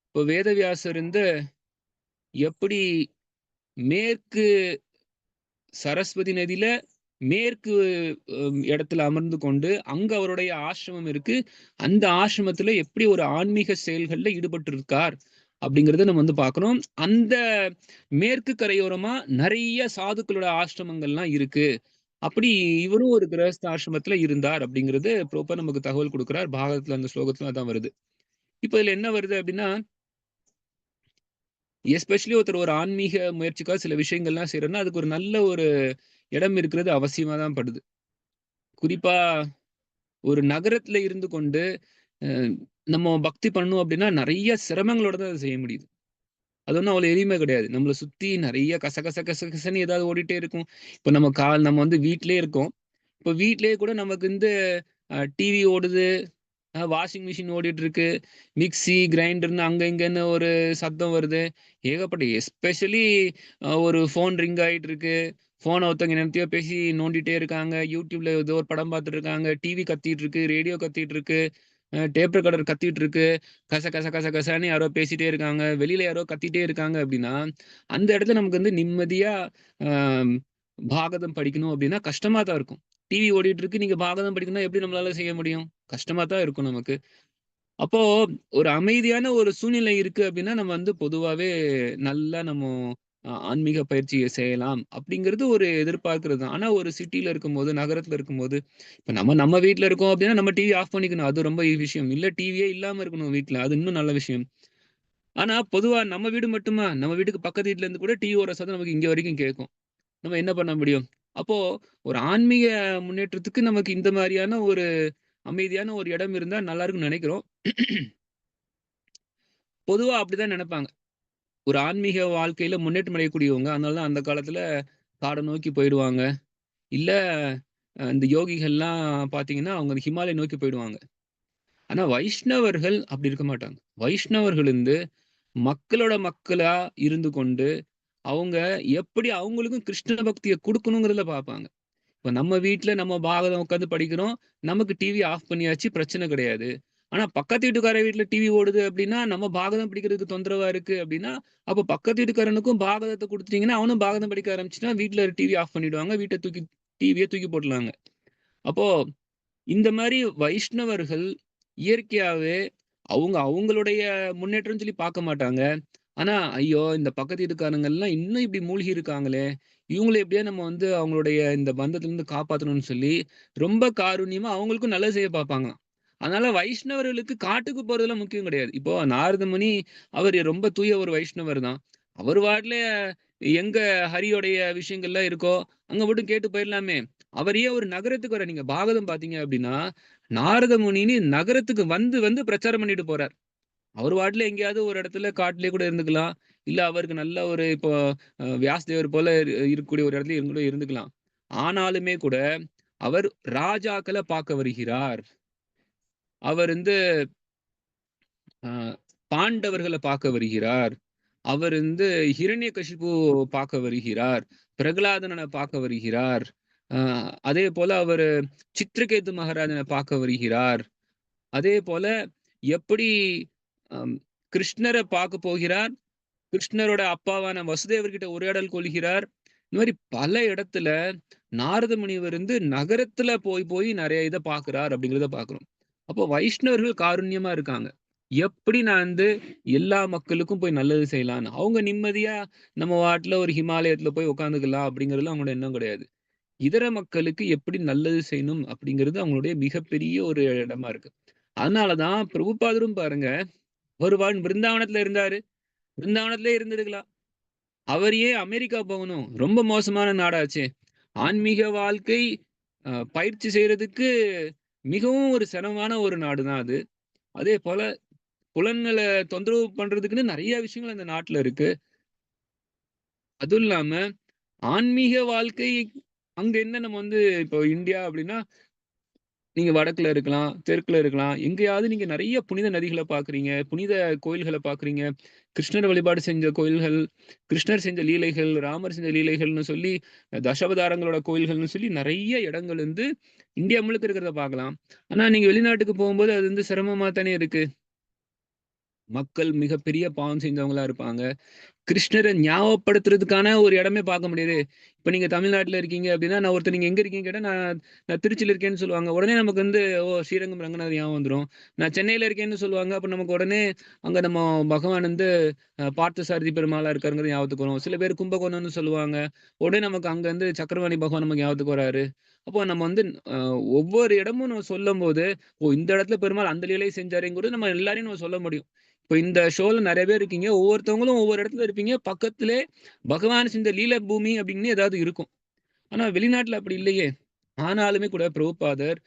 இப்போ வேதவியாசர் எப்படி மேற்கு சரஸ்வதி நதியில மேற்கு இடத்துல அமர்ந்து கொண்டு, அங்க அவருடைய ஆசிரமம் இருக்கு. அந்த ஆசிரமத்துல எப்படி ஒரு ஆன்மீக செயல்கள்ல ஈடுபட்டிருக்கார், அப்படிங்கிறத நம்ம பார்க்கணும். அந்த மேற்கு கரையோரமா நெறைய சாதுக்களோட ஆசிரமங்கள்லாம் இருக்கு. அப்படி இவரும் ஒரு கிரகஸ்த ஆசிரமத்துல இருந்தார் அப்படிங்கிறது ப்ரூஃபா நமக்கு தகவல் குடுக்குறார். பாகவதத்துல அந்த ஸ்லோகத்துல அதான் வருது. இப்ப இதுல என்ன வருது அப்படின்னா, எஸ்பெஷலி ஒருத்தர் ஒரு ஆன்மீக முயற்சிக்காக சில விஷயங்கள்லாம் செய்றாருன்னா, அதுக்கு ஒரு நல்ல ஒரு இடம் இருக்கிறது அவசியமா தான் படுது. குறிப்பா ஒரு நகரத்துல இருந்து கொண்டு, அ நம்ம பக்தி பண்ணணும் அப்டின்னா, நெறைய சிரமங்களோட தான் அத செய்ய முடியுது. அது ஒண்ணும் அவ்வளோ எளிமை கிடையாது. நம்மள சுத்தி நெறைய கசகசன்னு ஏதாவது ஓடிட்டே இருக்கும். இப்ப நம்ம வீட்லயே இருக்கோம். இப்ப வீட்லயே கூட நமக்கு டிவி ஓடுது, வாஷிங் மிஷின் ஓடிட்டுருக்கு, மிக்ஸி, கிரைண்டர்ன்னு அங்க இங்கன்னு ஒரு சத்தம் வருது. ஏகப்பட்ட எஸ்பெஷலி ஒரு ஃபோன் ரிங் ஆயிட்டுருக்கு. ஃபோன ஒருத்தவங்க என்னத்தையோ பேசி நோண்டிட்டே இருக்காங்க. YouTubeல ஏதோ ஒரு படம் பார்த்துட்டு இருக்காங்க. டிவி கத்திட்டு இருக்கு, ரேடியோ கத்திட்டு இருக்கு, டேப் ரெக்கார்டர் கத்திட்டு இருக்கு. கசன்னு யாரோ பேசிட்டே இருக்காங்க. வெளியில யாரோ கத்திட்டே இருக்காங்க அப்டின்னா, அந்த இடத்துல நமக்கு நிம்மதியா அ பாகவதம் படிக்கணும் அப்டின்னா கஷ்டமா தான் இருக்கும். டிவி ஓடிட்டு இருக்கு. நீங்க பாகவதம் படிக்கணும்னா எப்படி நம்மளால செய்ய முடியும்? கஷ்டமா தான் இருக்கும் நமக்கு. அப்போ ஒரு அமைதியான ஒரு சூழ்நிலை இருக்கு அப்டின்னா, நம்ம பொதுவாவே நல்லா ஆன்மீக பயிற்சிய செய்யலாம். அப்டிங்கிறது ஒரு எதிர்பார்க்கிறது தான். ஆனா ஒரு சிட்டில இருக்கும்போது, நகரத்துல இருக்கும்போது, இப்ப நம்ம வீட்ல இருக்கோம் அப்டின்னா, நம்ம டிவி ஆஃப் பண்ணிக்கணும். அது ரொம்ப விஷயம். இல்ல டிவியே இல்லாம இருக்கணும் வீட்ல. அது இன்னும் நல்ல விஷயம். ஆனா பொதுவா நம்ம வீடு மட்டுமா? நம்ம வீட்டுக்கு பக்கத்து வீட்ல இருந்து கூட டிவி ஓடுற சத்தம் நமக்கு இங்க வரைக்கும் கேட்கும். நம்ம என்ன பண்ண முடியும்? அப்போ ஒரு ஆன்மீக முன்னேற்றத்துக்கு நமக்கு இந்த மாரியான ஒரு அமைதியான ஒரு இடம் இருந்தா நல்லா இருக்கும்னு நெனைக்கிறோம். பொதுவா அப்படிதான் நெனைப்பாங்க. ஒரு ஆன்மீக வாழ்க்கையில முன்னேற்றம் அடையக்கூடியவங்க, அதனால தான் அந்த காலத்துல காட நோக்கி போயிடுவாங்க. இல்ல இந்த யோகிகள்லாம் பார்த்தீங்கன்னா, அவங்க ஹிமாலய நோக்கி போயிடுவாங்க. ஆனா வைஷ்ணவர்கள் அப்படி இருக்க மாட்டாங்க. வைஷ்ணவர்கள் மக்களோட மக்களா இருந்து கொண்டு, அவங்க எப்படி அவங்களுக்கும் கிருஷ்ண பக்திய குடுக்கணுங்கிறதுல பார்ப்பாங்க. இப்ப நம்ம வீட்ல நம்ம பாகவதம் உட்கார்ந்து படிக்கிறோம். நமக்கு டிவி ஆஃப் பண்ணியாச்சு. பிரச்சனை கிடையாது. ஆனா பக்கத்து வீட்டுக்கார வீட்ல டிவி ஓடுது அப்டின்னா, நம்ம பாகவதம் படிக்கிறதுக்கு தொந்தரவா இருக்கு அப்டின்னா, அப்ப பக்கத்து வீட்டுக்காரனுக்கும் பாகவதத்த குடுத்துட்டீங்கன்னா, அவனும் பாகவதம் படிக்க ஆரம்பிச்சுட்டான். வீட்ல டிவி ஆஃப் பண்ணிடுவாங்க. டிவிய தூக்கி போட்டுருலாங்க. அப்போ இந்த மாதிரி வைஷ்ணவர்கள் இயற்கையாவே அவங்களுடைய முன்னேற்றம்னு சொல்லி பார்க்க மாட்டாங்க. ஆனா, ஐயோ! இந்த பக்கத்து வீட்டுக்காரங்கலாம் இன்னும் இப்படி மூழ்கி இருக்காங்களே! இவங்கள எப்படியாவது நம்ம வந்து அவங்களுடைய இந்த பந்தத்திலருந்து காப்பாத்தணும்னு சொல்லி, ரொம்ப காருண்யமா அவங்களுக்கும் நல்லது செய்ய பார்ப்பாங்களாம். அதனால வைஷ்ணவர்களுக்கு காட்டுக்கு போறதெல்லாம் முக்கியம் கிடையாது. இப்போ நாரத முனி அவரு ரொம்ப தூய ஒரு வைஷ்ணவர் தான். அவரு பாட்டுல எங்க ஹரியோடைய விஷயங்கள்லாம் இருக்கோ, அங்க மட்டும் கேட்டு போயிரலாமே! அவர் ஏன் ஒரு நகரத்துக்கு வர நீங்க பாகவதம் பார்த்தீங்க அப்படின்னா, நாரத முனின்னு நகரத்துக்கு வந்து வந்து பிரச்சாரம் பண்ணிட்டு போறார். அவரு பாட்டுல எங்கேயாவது ஒரு இடத்துல காட்டிலேயே கூட இருந்துக்கலாம். இல்ல அவருக்கு நல்ல ஒரு இப்போ வியாசதேவர் போல இருக்கக்கூடிய ஒரு இடத்துல கூட இருந்துக்கலாம். ஆனாலுமே கூட அவர் ராஜாக்கள பார்க்க வருகிறார். அவர் வந்து அ பாண்டவர்கள பார்க்க வருகிறார். அவர் வந்து ஹிரண்யகசிபு பார்க்க வருகிறார். பிரகலாதன பார்க்க வருகிறார். அ அதேபோல அவரு சித்ரகேது மகாராஜன பார்க்க வருகிறார். அதேபோல எப்படி அம் கிருஷ்ணர பார்க்க போகிறார். கிருஷ்ணரோட அப்பாவான வசுதேவர்கிட்ட உரையாடல் கொள்கிறார். இந்த மாரி பல இடத்துல நாரத முனிவர் வந்து நகரத்துல போய் போய் நெறைய இத பார்க்கிறார் அப்படிங்கிறத பார்க்கிறோம். அப்போ வைஷ்ணவர்கள் காருண்யமா இருக்காங்க. எப்படி நான் வந்து எல்லா மக்களுக்கும் போய் நல்லது செய்யலான்னு. அவங்க நிம்மதியா நம்ம பாட்டுல ஒரு ஹிமாலயத்துல போய் உட்காந்துக்கலாம் அப்படிங்கிறதுல அவங்களோட எண்ணம் கிடையாது. இதர மக்களுக்கு எப்படி நல்லது செய்யணும் அப்படிங்கிறது அவங்களுடைய மிகப்பெரிய ஒரு இடமா இருக்கு. அதனால தான் பிரபுபாதரும் பாருங்க, ஒரு பிருந்தாவனத்துல இருந்தாரு. பிருந்தாவனத்திலேயே இருந்திருக்கலாம். அவர் ஏன் அமெரிக்கா போகணும்? ரொம்ப மோசமான நாடாச்சே! ஆன்மீக வாழ்க்கை பயிற்சி செய்றதுக்கு மிகவும் ஒரு சிரமமான ஒரு நாடு தான் அது. அதேபோல புலன்கள தொந்தரவு பண்றதுக்குன்னு நெறைய விஷயங்கள் அந்த நாட்ல இருக்கு. அதுவும் இல்லாம ஆன்மீக வாழ்க்கை அங்க என்ன நம்ம வந்து இப்போ இந்தியா அப்டின்னா நீங்க வடக்குல இருக்கலாம், தெற்குல இருக்கலாம். எங்கேயாவது நீங்க நெறைய புனித நதிகள பார்க்குறீங்க. புனித கோயில்கள பார்க்குறீங்க. கிருஷ்ணர் வழிபாடு செஞ்ச கோயில்கள், கிருஷ்ணர் செஞ்ச லீலைகள், ராமர் செஞ்ச லீலைகள்னு சொல்லி, தசாவதாரங்களோட கோயில்கள்னு சொல்லி நெறைய இடங்கள் வந்து இந்தியா முழுக்க இருக்கிறத பார்க்கலாம். ஆனா நீங்க வெளிநாட்டுக்கு போகும்போது அது வந்து சிரமமா தானே இருக்கு. மக்கள் மிகப்பெரிய பாவம் செஞ்சவங்களா இருப்பாங்க. கிருஷ்ணர ஞாபகப்படுத்துறதுக்கான ஒரு இடமே பார்க்க முடியாது. இப்ப நீங்க தமிழ்நாட்டுல இருக்கீங்க அப்டின்னா, நான் ஒருத்தர் நீங்க எங்க இருக்கீங்கன்னு கேட்டா, நான் திருச்சியில இருக்கேன்னு சொல்லுவாங்க. உடனே நமக்கு வந்து ஸ்ரீரங்கம் ரங்கநாதர் ஞாபகம் வந்துரும். நான் சென்னையில இருக்கேன்னு சொல்லுவாங்க. அப்ப நமக்கு உடனே அங்க நம்ம பகவான் வந்து பார்த்தசாரதி பெருமாளா இருக்காருங்கிறது ஞாபகத்துக்கு வரும். சில பேர் கும்பகோணம்னு சொல்லுவாங்க. உடனே நமக்கு அங்க வந்து சக்கரபாணி பகவான் நமக்கு ஞாபகத்துக்கு வராரு. அப்போ நம்ம வந்து அ ஒவ்வொரு இடமும் நம்ம சொல்லும்போது, இந்த இடத்துல பெருமாள் அந்த லீலை செஞ்சாருங்கிறது நம்ம எல்லாரையும் நம்ம சொல்ல முடியும். இப்ப இந்த ஷோல நெறைய பேர் இருக்கீங்க. ஒவ்வொருத்தவங்களும் ஒவ்வொரு இடத்துல இருப்பீங்க. பக்கத்திலே பகவான் செஞ்ச லீல பூமி அப்படின்னு ஏதாவது இருக்கும். ஆனா வெளிநாட்டுல அப்படி இல்லையே! ஆனாலுமே கூட பிரபுபாதர்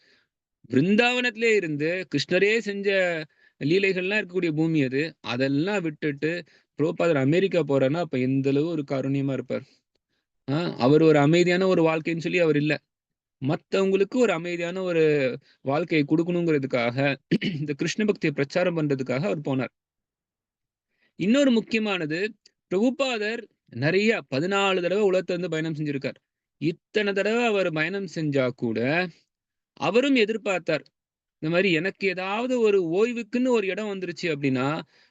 பிருந்தாவனத்திலே இருந்து கிருஷ்ணரே செஞ்ச லீலைகள்லாம் இருக்கக்கூடிய பூமி அது. அதெல்லாம் விட்டுட்டு பிரபுபாதர் அமெரிக்கா போறார்ன்னா, அப்ப எந்த அளவு ஒரு காருண்யமா இருப்பார். ஆ அவர் ஒரு அமைதியான ஒரு வாழ்க்கைன்னு சொல்லி அவர் இல்ல. மத்தவங்களுக்கு ஒரு அமைதியான ஒரு வாழ்க்கைய குடுக்கணுங்கிறதுக்காக, இந்த கிருஷ்ண பக்திய பிரச்சாரம் பண்றதுக்காக அவர் போனார். இன்னொரு முக்கியமானது, பிரபுபாதர் நெறைய 14 தடவ உலகத்த வந்து பயணம் செஞ்சிருக்கார். இத்தன தடவ அவர் பயணம் செஞ்சா கூட, அவரும் எதிர்பார்த்தார். இந்த மாரி எனக்கு ஏதாவது ஒரு ஓய்வுக்குன்னு ஒரு இடம் வந்துருச்சு அப்டின்னா,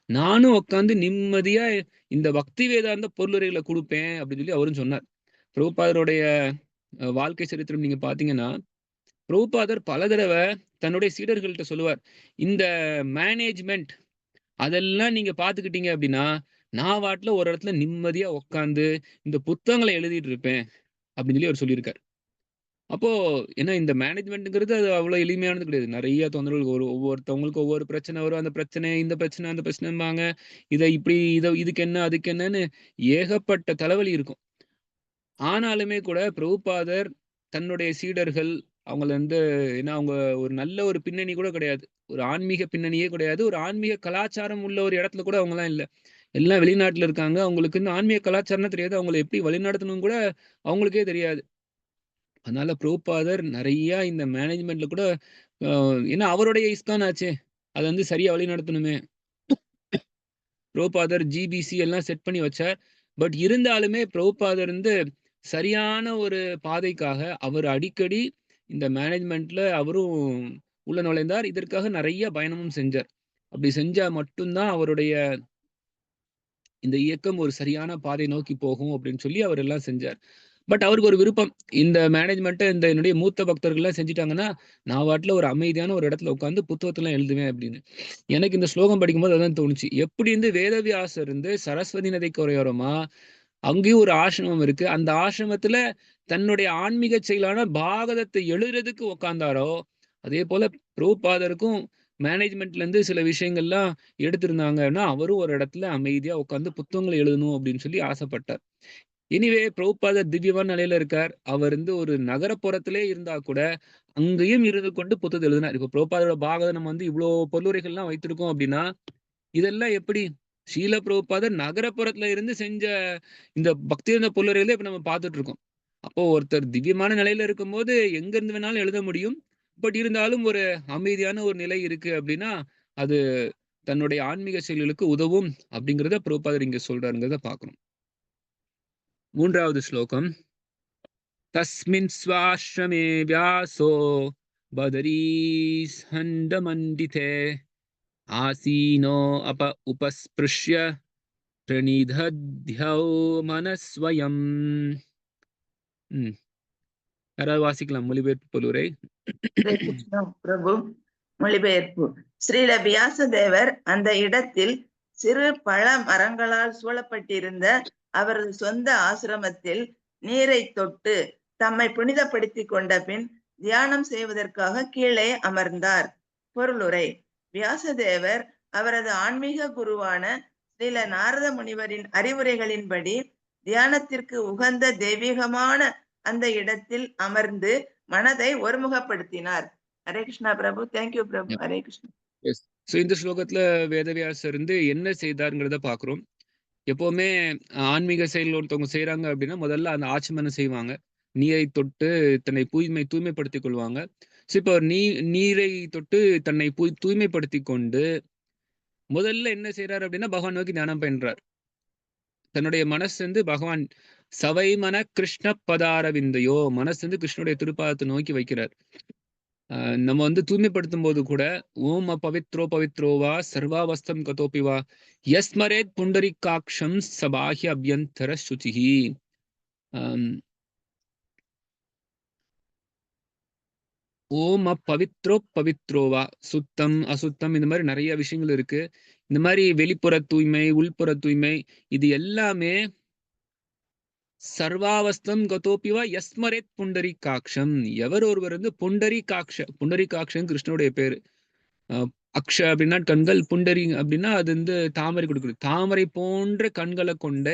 நானும் உட்கார்ந்து நிம்மதியா இந்த பக்தி வேதாந்த பொருளுரைகள குடுப்பேன் அப்டின்னு சொல்லி அவரும் சொன்னார். பிரபுபாதருடைய வாழ்க்கை சரித்திரம் நீங்க பார்த்தீங்கன்னா, பிரபுபாதர் பல தடவ தன்னுடைய சீடர்கள்ட்ட சொல்லுவார். இந்த மேனேஜ்மென்ட் அதெல்லாம் நீங்க பார்த்துக்கிட்டீங்க அப்டின்னா, நான் பாட்டுல ஒரு இடத்துல நிம்மதியா உட்கார்ந்து, இந்த புத்தகங்கள எழுதிட்டு இருப்பேன். அப்டின்னு சொல்லி அவரு சொல்லியிருக்காரு. அப்போ ஏன்னா இந்த மேனேஜ்மென்ட்ங்கிறது அது அவ்வளோ எளிமையானது கிடையாது. நெறைய தொந்தரவுகள் வரும். ஒவ்வொருத்தவங்களுக்கு ஒவ்வொரு பிரச்சனை வரும். அந்த பிரச்சனை, இந்த பிரச்சனை, அந்த பிரச்சனைம்பாங்க. இதுக்கு என்ன, அதுக்கு என்னன்னு ஏகப்பட்ட தலைவலி இருக்கும். ஆனாலுமே கூட பிரபுபாதர் தன்னுடைய சீடர்கள் அவங்கள வந்து ஏன்னா அவங்க ஒரு நல்ல ஒரு பின்னணி கூட கிடையாது. ஒரு ஆன்மீக பின்னணியே கிடையாது. ஒரு ஆன்மீக கலாச்சாரம் உள்ள ஒரு இடத்துல கூட அவங்கலாம் இல்ல. எல்லாம் வெளிநாட்டுல இருக்காங்க. அவங்களுக்கு இந்த ஆன்மீக கலாச்சாரம்னா தெரியாது. அவங்கள எப்படி வழிநடத்தணும்னு கூட அவங்களுக்கே தெரியாது. அதனால பிரபுபாதர் நெறைய இந்த மேனேஜ்மென்ட்ல கூட அ ஏன்னா அவருடைய இஸ்கான் ஆச்சே. அத வந்து சரியா வழிநடத்தணுமே. பிரபுபாதர் ஜிபிசி எல்லாம் செட் பண்ணி வச்சார். பட் இருந்தாலுமே பிரபுபாதர் வந்து சரியான ஒரு பாதைக்காக அவர் அடிக்கடி இந்த மேனேஜ்மென்ட்ல அவரும் உள்ள நுழைந்தார். இதற்காக நெறைய பயணமும் செஞ்சார். அப்படி செஞ்சா மட்டும் தான் அவருடைய இந்த இயக்கம் ஒரு சரியான பாதை நோக்கி போகும் அப்படின்னு சொல்லி அவர் எல்லாம் செஞ்சார். பட் அவருக்கு ஒரு விருப்பம். இந்த மேனேஜ்மெண்ட்ட இந்த என்னுடைய மூத்த பக்தர்கள்லாம் செஞ்சுட்டாங்கன்னா, நான் பாட்டுல ஒரு அமைதியான ஒரு இடத்துல உட்கார்ந்து புத்தகத்தலாம் எழுதுவேன் அப்படின்னு. எனக்கு இந்த ஸ்லோகம் படிக்கும்போது அதான் தோணுச்சு. எப்படி வேதவியாசர் சரஸ்வதி நதிக்கு கரையோரமா, அங்கேயும் ஒரு ஆசிரமம் இருக்கு. அந்த ஆசிரமத்துல தன்னுடைய ஆன்மீக செயலான பாகவதத்தை எழுதுறதுக்கு உட்கார்ந்தாரோ, அதே போல பிரபுபாதருக்கும் மேனேஜ்மென்ட்லேருந்து சில விஷயங்கள்லாம் எடுத்திருந்தாங்கன்னா, அவரும் ஒரு இடத்துல அமைதியா உட்கார்ந்து புத்தகங்கள் எழுதணும் அப்படின்னு சொல்லி ஆசைப்பட்டார். எனிவே பிரபுபாதர் திவ்யமான நிலையில இருக்கார். அவர் ஒரு நகரப்புறத்திலே இருந்தா கூட, அங்கேயும் இருந்து கொண்டு புத்தகத்த எழுதினார். இப்ப பிரபுபாதரோட பாகவதம் நம்ம இவ்ளோ பொருளுரைகள்லாம் வைத்திருக்கோம் அப்படின்னா, இதெல்லாம் எப்படி? ஸ்ரீல பிரபுபாதர் நகரப்புறத்துல இருந்து செஞ்ச இந்த பக்திவேதாந்த பொருளுரைகள இப்ப நம்ம பார்த்துட்டு இருக்கோம். அப்போ ஒருத்தர் திவ்யமான நிலையில இருக்கும்போது, எங்க இருந்து வேணாலும் எழுத முடியும். பட் இருந்தாலும் ஒரு அமைதியான ஒரு நிலை இருக்கு அப்படின்னா, அது தன்னுடைய ஆன்மீக செயல்களுக்கு உதவும் அப்படிங்கிறத பிரபுபாதர் இங்க சொல்றாருங்கிறத பார்க்கணும். 3வது ஸ்லோகம். तस्मिन् स्वाश्रमे व्यासो बदरीसण्डमण्डिते आसीनो उपस्पृश्य प्रणिधध्यौ मनस्वयम्. யாராவது வாசிக்கலாம் மொழிபெயர்ப்பு பொருளுரை. ஹரே கிருஷ்ணா பிரபு. மொழிபெயர்ப்பு. ஸ்ரீல வியாசதேவர் அந்த இடத்தில் சிறு பழ மரங்களால் சூழப்பட்டிருந்த அவரது சொந்த ஆசிரமத்தில் நீரை தொட்டு தம்மை புனிதப்படுத்திக் கொண்ட பின் தியானம் செய்வதற்காக கீழே அமர்ந்தார். பொருளுரை. வியாசதேவர் அவரது ஆன்மீக குருவான ஸ்ரீல நாரத முனிவரின் அறிவுரைகளின்படி தியானத்திற்கு உகந்த தெய்வீகமான அந்த இடத்தில் அமர்ந்து மனதை ஒருமுகப்படுத்தினார். ஹரே கிருஷ்ணா பிரபு. தேங்க்யூ பிரபு. ஹரே கிருஷ்ணா. ஸோ இந்த ஸ்லோகத்துல வேதவியாசர் என்ன செய்தாருங்கிறத பார்க்குறோம். எப்பவுமே ஆன்மீக செயல் ஒருத்தவங்க செய்றாங்க அப்படின்னா, முதல்ல அந்த ஆச்சமனம் செய்வாங்க. நீரை தொட்டு தன்னை தூய்மைப்படுத்திக் கொள்வாங்க. ஸோ இப்போ நீரை தொட்டு தன்னை தூய்மைப்படுத்திக் கொண்டு, முதல்ல என்ன செய்றாரு அப்படின்னா, பகவான் நோக்கி தியானம் பண்றார். தன்னுடைய மனசு பகவான் சவைமன கிருஷ்ண பதாரவிந்தையோ, மனசு கிருஷ்ணனுடைய திருப்பாதத்தை நோக்கி வைக்கிறார். நம்ம தூய்மைப்படுத்தும் போது கூட, ஓம் பவித்ரோவா சர்வாவஸ்தம் கதோபிவா யஸ்மரேத் புண்டரிகாக்ஷம் சபாஹ்ய அபியந்தர சுச்சிஹி. ஓம் பவித்ரோவா, சுத்தம் அசுத்தம் இந்த மாதிரி நிறைய விஷயங்கள் இருக்கு. இந்த மாதிரி வெளிப்புற தூய்மை, உள்புற தூய்மை, இது எல்லாமே சர்வாவஸ்தம் கதோபிவா யஸ்மரேத் புண்டரிகாக்ஷம். எவர் ஒருவர் புண்டரிகாக்ஷன் கிருஷ்ணனுடைய பேரு. அக்ஷ அப்படின்னா கண்கள், புண்டரி அப்படின்னா அது தாமரை கொடுக்குது. தாமரை போன்ற கண்களை கொண்ட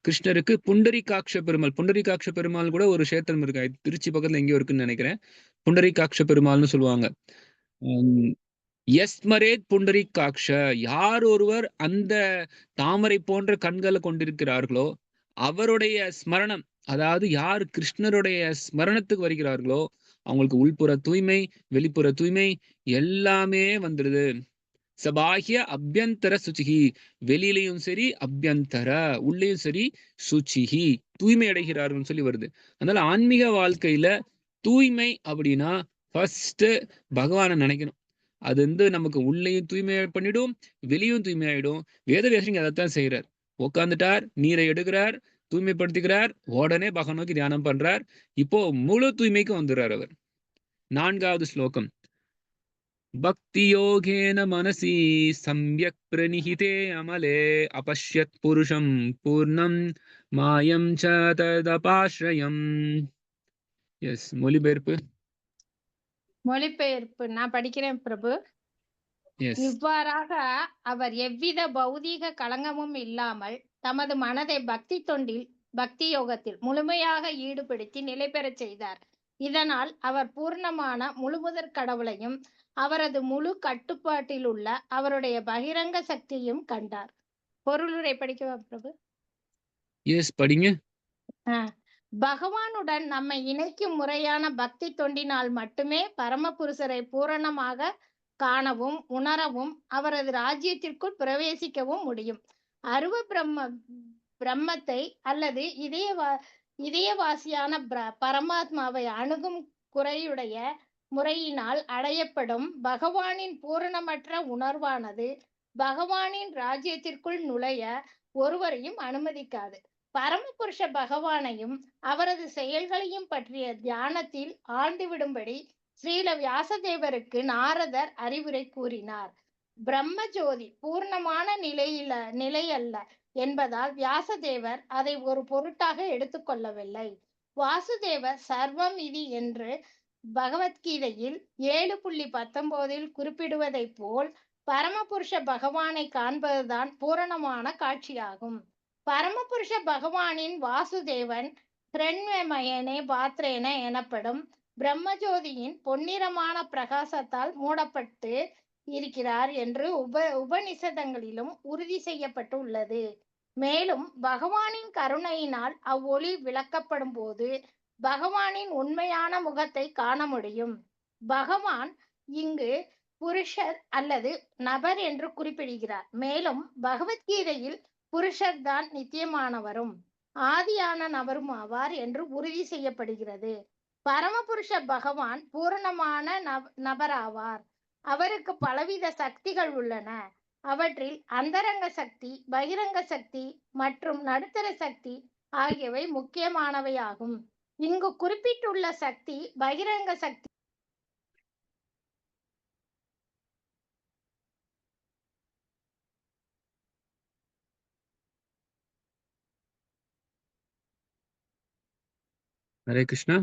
கிருஷ்ணருக்கு புண்டரிகாக்ஷ பெருமாள் கூட ஒரு கஷேத்திரம் இருக்கு. திருச்சி பக்கத்துல எங்கேயோ இருக்குன்னு நினைக்கிறேன். புண்டரிகாக்ஷ பெருமாள்னு சொல்லுவாங்க. யஸ்மரேத் புண்டரிகாக்ஷ, யார் ஒருவர் அந்த தாமரை போன்ற கண்களை கொண்டிருக்கிறார்களோ அவருடைய ஸ்மரணம், அதாவது யார் கிருஷ்ணருடைய ஸ்மரணத்துக்கு வருகிறார்களோ அவங்களுக்கு உள்புற தூய்மை, வெளிப்புற தூய்மை எல்லாமே வந்துடுது. சபாஹ்ய அபியந்தர சுச்சிஹி, வெளியிலையும் சரி அபியந்தர, உள்ளேயும் சரி சுச்சிஹி, தூய்மை அடைகிறார்கள் சொல்லி வருது. அதனால ஆன்மீக வாழ்க்கையில தூய்மை அப்படின்னா ஃபர்ஸ்ட் பகவானை நினைக்கணும். அது நமக்கு உள்ளேயும் தூய்மை பண்ணிடும், வெளியும் தூய்மையாயிடும். வேதவியாசர் அதைத்தான் செய்யறார். உட்காந்துட்டார், நீரை எடுக்கிறார், தூய்மைப்படுத்திக்கிறார், உடனே பகவான் நோக்கி தியானம் பண்றார். இப்போ முழு தூய்மைக்கு வந்துடுறார் அவர். 4வது ஸ்லோகம். பக்தி யோகேன மனசி சம்யக் பிரணிஹிதே அமலே அபஷ்யத் புருஷம் பூர்ணம் மாயம் ச ததபாஸ்ரயம். எஸ், மொழிபெயர்ப்பு. நான் படிக்கிறேன் பிரபு. இவ்வாறாக அவர் எவ்வித பௌதீக களங்கமும் இல்லாமல் தமது மனதை பக்தி யோகத்தில் முழுமையாக ஈடுபடுத்தி நிலை பெறச் செய்தார். இதனால் அவர் பூர்ணமான முழுமுதற் கடவுளையும் அவரது முழு கட்டுப்பாட்டில் உள்ள அவருடைய பகிரங்க சக்தியையும் கண்டார். பொருளுரை படிக்கவா பிரபு? எஸ், படிங்க. பகவானுடன் நம்மை இணைக்கும் முறையான பக்தி தொண்டினால் மட்டுமே பரமபுருஷரை பூரணமாக காணவும் உணரவும் அவரது ராஜ்யத்திற்குள் பிரவேசிக்கவும் முடியும். அருவ பிரம்மத்தை அல்லது இதயவாசியான பரமாத்மாவை அணுகும் குறையுடைய முறையினால் அடையப்படும் பகவானின் பூரணமற்ற உணர்வானது பகவானின் ராஜ்யத்திற்குள் நுழைய ஒருவரையும் அனுமதிக்காது. பரமபுருஷ பகவானையும் அவரது செயல்களையும் பற்றிய தியானத்தில் ஆழ்ந்துவிடும்படி ஸ்ரீல வியாசதேவருக்கு நாரதர் அறிவுரை கூறினார். பிரம்மஜோதி பூர்ணமான நிலை அல்ல என்பதால் வியாசதேவர் அதை ஒரு பொருட்டாக எடுத்துக்கொள்ளவில்லை. வாசுதேவர் சர்வம் இதி என்று பகவத்கீதையில் 7.19 குறிப்பிடுவதைப் போல் பரமபுருஷ பகவானை காண்பதுதான் பூரணமான காட்சியாகும். பரமபுருஷ பகவானின் வாசுதேவன் ஹிரண்யமயனே பாத்ரேன எனப்படும் பிரம்மஜோதியின் பொன்னிறமான பிரகாசத்தால் மூடப்பட்டு இருக்கிறார் என்று உபநிஷதங்களிலும் உறுதி செய்யப்பட்டு உள்ளது. மேலும் பகவானின் கருணையினால் அவ்வொளி விளக்கப்படும் போது பகவானின் உண்மையான முகத்தை காண முடியும். பகவான் இங்கு புருஷர் அல்லது நபர் என்று குறிப்பிடுகிறார். மேலும் பகவத்கீதையில் புருஷர் தான் நித்தியமானவரும் ஆதியான நபரும் ஆவார் என்று உறுதி செய்யப்படுகிறது. பரமபுருஷ பகவான் பூரணமான நபராவார். அவருக்கு பலவித சக்திகள் உள்ளன. அவற்றில் அந்தரங்க சக்தி, பகிரங்க சக்தி மற்றும் நடுத்தர சக்தி ஆகியவை முக்கியமானவையாகும். இங்கு குறிப்பிட்டுள்ள சக்தி பகிரங்க சக்தி ஹரே கிருஷ்ணா.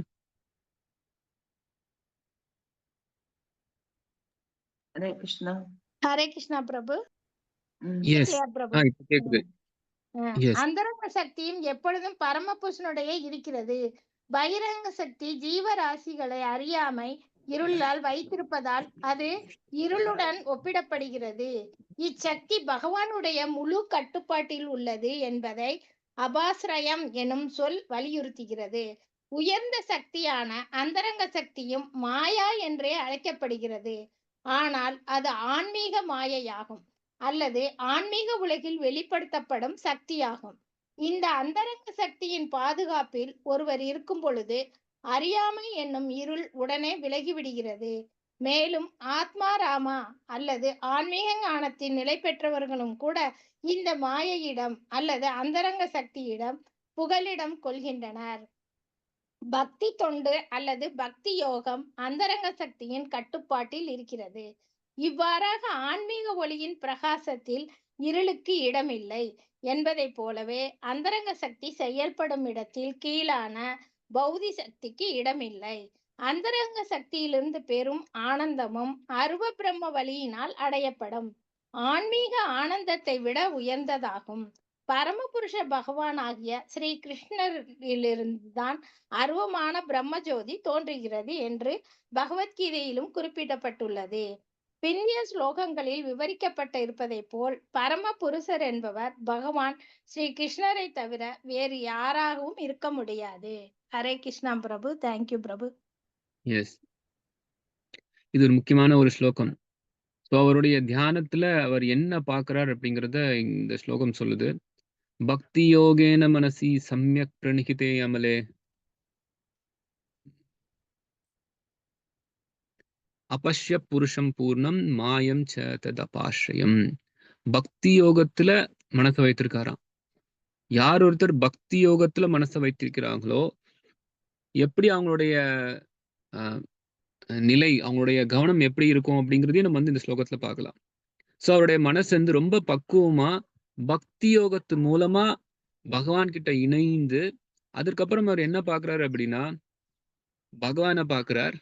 ஹரே கிருஷ்ணா. ஹரே கிருஷ்ணா பிரபு. எஸ், பிரபு இப்ப கேக்குது. எஸ், அந்தரங்க சக்தியும் எப்பொழுதும் பரமபுருஷனுடைய இருக்கிறது. பகிரங்க சக்தி ஜீவராசிகளை அறியாமை இருளால் வைத்திருப்பதால் அது இருளுடன் ஒப்பிடப்படுகிறது. இச்சக்தி பகவானுடைய முழு கட்டுப்பாட்டில் உள்ளது என்பதை அபாஸ்ரயம் எனும் சொல் வலியுறுத்துகிறது. உயர்ந்த சக்தியான அந்தரங்க சக்தியும் மாயா என்றே அழைக்கப்படுகிறது. ஆனால் அது ஆன்மீக மாயையாகும் அல்லது ஆன்மீக உலகில் வெளிப்படுத்தப்படும் சக்தியாகும். இந்த அந்தரங்க சக்தியின் பாதுகாப்பில் ஒருவர் இருக்கும் பொழுது அறியாமை என்னும் இருள் உடனே விலகிவிடுகிறது. மேலும் ஆத்மா ராமா அல்லது ஆன்மீக ஞானத்தின் நிலை பெற்றவர்களும் கூட இந்த மாயையிடம் அல்லது அந்தரங்க சக்தியிடம் புகலிடம் கொள்கின்றனர். பக்தி தொண்டு அல்லது பக்தி யோகம் அந்தரங்க சக்தியின் கட்டுப்பாட்டில் இருக்கிறது. இவ்வாறாக ஆன்மீக ஒளியின் பிரகாசத்தில் இருளுக்கு இடமில்லை என்பதை போலவே அந்தரங்க சக்தி செயல்படும் இடத்தில் கீழான பௌதி சக்திக்கு இடமில்லை. அந்தரங்க சக்தியிலிருந்து பெறும் ஆனந்தமும் அருவ பிரம்ம வழியினால் அடையப்படும் ஆன்மீக ஆனந்தத்தை விட உயர்ந்ததாகும். பரமபுருஷ பகவான் ஆகிய ஸ்ரீ கிருஷ்ணரிலிருந்துதான் அருவமான பிரம்மஜோதி தோன்றுகிறது என்று பகவத்கீதையிலும் குறிப்பிடப்பட்டுள்ளது. பிந்திய ஸ்லோகங்களில் விவரிக்கப்பட்ட இருப்பதை போல் பரமபுருஷர் என்பவர் பகவான் ஸ்ரீ கிருஷ்ணரை தவிர வேறு யாராகவும் இருக்க முடியாது. ஹரே கிருஷ்ணா பிரபு. தேங்க்யூ பிரபு. எஸ், இது ஒரு முக்கியமான ஒரு ஸ்லோகம். ஸோ அவருடைய தியானத்துல அவர் என்ன பார்க்கிறார் அப்படிங்கிறத இந்த ஸ்லோகம் சொல்லுது. பக்தி யோகேன மனசி சம்யக் பிரணிகிதே அமலே அபஷ்ய புருஷம் பூர்ணம் மாயம் ச ததபாஸ்ரயம். பக்தி யோகத்துல மனசை வைத்திருக்காராம். யார் ஒருத்தர் பக்தி யோகத்துல மனசை வைத்திருக்கிறாங்களோ எப்படி அவங்களுடைய நிலை, அவங்களுடைய கவனம் எப்படி இருக்கும் அப்படிங்கிறதையும் நம்ம வந்து இந்த ஸ்லோகத்துல பார்க்கலாம். ஸோ அவருடைய மனசு வந்து ரொம்ப பக்குவமா பக்தி யோகத்து மூலமா பகவான் கிட்ட இணைந்து அதுக்கப்புறம் அவர் என்ன பார்க்கிறார் அப்படின்னா பகவானை பார்க்கிறார்.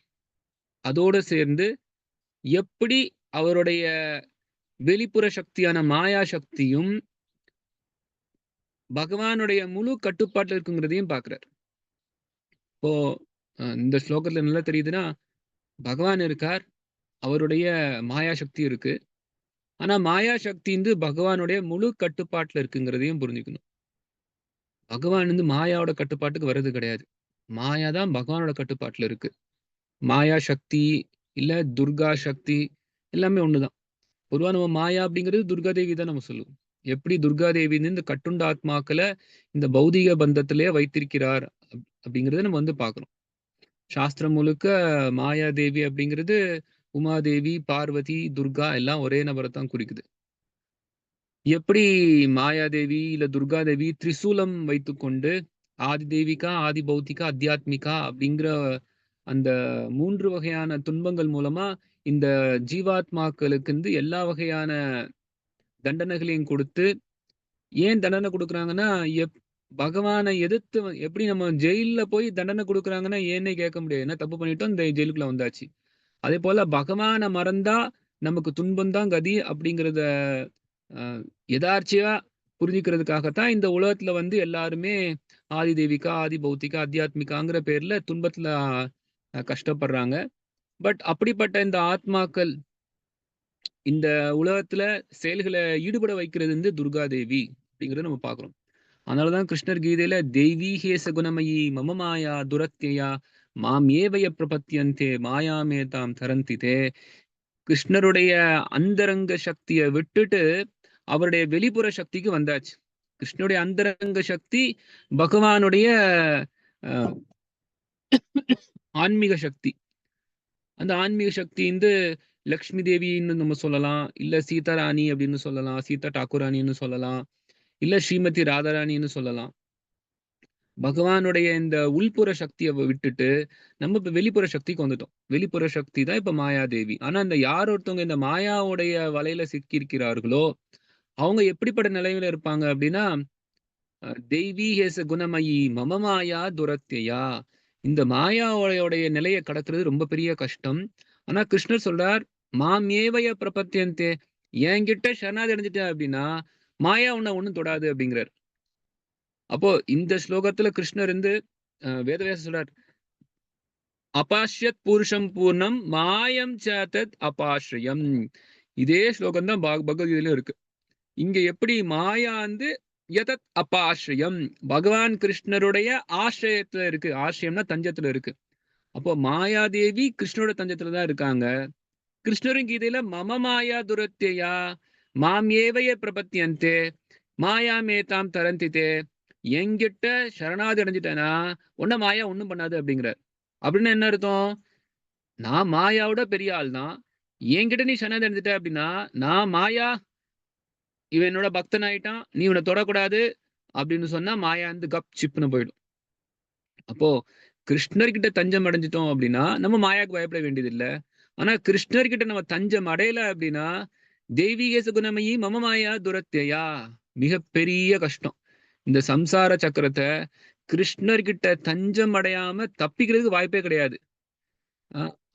அதோட சேர்ந்து எப்படி அவருடைய வெளிப்புற சக்தியான மாயா சக்தியும் பகவானுடைய முழு கட்டுப்பாட்டில் இருக்குங்கிறதையும் பார்க்கிறார். இப்போ இந்த ஸ்லோகத்துல நல்லா தெரியுதுன்னா பகவான் இருக்கார், அவருடைய மாயா சக்தி இருக்கு. ஆனா மாயா சக்தி வந்து பகவானுடைய முழு கட்டுப்பாட்டுல இருக்குங்கிறதையும் புரிஞ்சுக்கணும். பகவான் வந்து மாயாவோட கட்டுப்பாட்டுக்கு வர்றது கிடையாது. மாயா தான் பகவானோட கட்டுப்பாட்டுல இருக்கு. மாயா சக்தி இல்ல துர்கா சக்தி எல்லாமே ஒண்ணுதான். பொதுவா நம்ம மாயா அப்படிங்கிறது துர்கா தேவி தான் நம்ம சொல்லுவோம். எப்படி துர்கா தேவி இந்த கட்டுண்ட ஆத்மாக்களை இந்த பௌதிக பந்தத்திலேயே வைத்திருக்கிறார் அப்படிங்கிறத நம்ம வந்து பார்க்கணும். சாஸ்திரம் முழுக்க மாயா தேவி அப்படிங்கிறது உமாதேவி, பார்வதி, துர்கா எல்லாம் ஒரே நபரை தான் குறிக்குது. எப்படி மாயாதேவி இல்ல துர்காதேவி திரிசூலம் வைத்துக்கொண்டு ஆதி தெய்வீகா, ஆதி பௌத்திகா, அத்தியாத்மிகா அப்படிங்கிற அந்த 3 வகையான துன்பங்கள் மூலமா இந்த ஜீவாத்மாக்களுக்கு எல்லா வகையான தண்டனைகளையும் கொடுத்து, ஏன் தண்டனை குடுக்குறாங்கன்னா, பகவானை எதிர்த்து எப்படி நம்ம ஜெயில்ல போய் தண்டனை குடுக்குறாங்கன்னா, ஏன்னே கேட்க முடியாது. என்ன தப்பு பண்ணிட்டோம், இந்த ஜெயிலுக்குள்ள வந்தாச்சு. அதேபோல பகவான மறந்தா நமக்கு துன்பம் தான் கதி அப்படிங்கிறத அ எதார்ச்சையா புரிஞ்சுக்கிறதுக்காகத்தான் இந்த உலகத்துல எல்லாருமே ஆதி தெய்வீகா, ஆதி பௌத்திகா, அத்தியாத்மிகாங்கிற பேர்ல துன்பத்துல கஷ்டப்படுறாங்க. பட் அப்படிப்பட்ட இந்த ஆத்மாக்கள் இந்த உலகத்துல செயல்களை ஈடுபட வைக்கிறது துர்காதேவி அப்படிங்கிறத நம்ம பார்க்கிறோம். அதனாலதான் கிருஷ்ணர் கீதையில தெய்வீகேச குணமயி மம மாயா துரத்தியா மாம் ஏவய பிரபத்தியந்தே மாயாமேதாம் தரந்திதே. கிருஷ்ணருடைய அந்தரங்க சக்தியை விட்டுட்டு அவருடைய வெளிப்புற சக்திக்கு வந்தாச்சு. கிருஷ்ணனுடைய அந்தரங்க சக்தி பகவானுடைய ஆன்மீக சக்தி. அந்த ஆன்மீக சக்தி லக்ஷ்மி தேவின்னு நம்ம சொல்லலாம், இல்ல சீதாராணி அப்படின்னு சொல்லலாம், சீதா டாக்குராணின்னு சொல்லலாம், இல்ல ஸ்ரீமதி ராதாராணின்னு சொல்லலாம். பகவானுடைய இந்த உள்புற சக்தியை விட்டுட்டு நம்ம இப்ப வெளிப்புற சக்திக்கு வந்துட்டோம். வெளிப்புற சக்தி தான் இப்ப மாயாதேவி. ஆனா இந்த யார் ஒருத்தவங்க இந்த மாயாவுடைய வலையில சிக்கியிருக்கிறார்களோ அவங்க எப்படிப்பட்ட நிலையில இருப்பாங்க அப்படின்னா, தெய்வீகேச குணமயி மம மாயா துரத்தியா. இந்த மாயாவுடைய நிலையை கடக்கிறது ரொம்ப பெரிய கஷ்டம். ஆனா கிருஷ்ணர் சொல்றார், மாமேவய பிரபத்தியந்தே, என்கிட்ட சரணாதி அடைஞ்சிட்ட அப்படின்னா மாயா உன்னை ஒண்ணும் தொடாது அப்படிங்கிறார். அப்போ இந்த ஸ்லோகத்துல கிருஷ்ணர் வேதவியாசர் சொல்றார், அபாஷ்யத் புருஷம் பூர்ணம் மாயம் சேதத் அபாஸ்ரயம். இதே ஸ்லோகம் தான் பகவத்கீதையிலும் இருக்கு. இங்க எப்படி மாயா யதத் அபாஸ்ரயம், பகவான் கிருஷ்ணருடைய ஆசிரியத்துல இருக்கு. ஆசிரியம்னா தஞ்சத்துல இருக்கு. அப்போ மாயாதேவி கிருஷ்ணரோட தஞ்சத்துலதான் இருக்காங்க. கிருஷ்ணரும் கீதையில மம மாயா துரத்தியா மாம் ஏவைய பிரபத்தியந்தே மாயாமேதாம் தரந்திதே, என்கிட்ட சரணாதி அடைஞ்சிட்டேனா உன்ன மாயா ஒண்ணும் பண்ணாது அப்படிங்கிறார். அப்படின்னு என்ன அர்த்தம்? நான் மாயாவோட பெரிய ஆள் தான், என்கிட்ட நீ சரணாதி அடைஞ்சிட்ட அப்படின்னா நான் மாயா, இவன் என்னோட பக்தன் ஆயிட்டான், நீ இவனை தொடக்கூடாது அப்படின்னு சொன்னா மாயா கப் சிப்னு போயிடும். அப்போ கிருஷ்ணர்கிட்ட தஞ்சம் அடைஞ்சிட்டோம் அப்படின்னா நம்ம மாயாவுக்கு பயப்பட வேண்டியது இல்லை. ஆனா கிருஷ்ணர்கிட்ட நம்ம தஞ்சம் அடையல அப்படின்னா தெய்வீக சுகுணமயி மம மாயா துரத்தியா, மிகப்பெரிய கஷ்டம். இந்த சம்சார சக்கரத்தை கிருஷ்ணர்கிட்ட தஞ்சம் அடையாம தப்பிக்கிறதுக்கு வாய்ப்பே கிடையாது.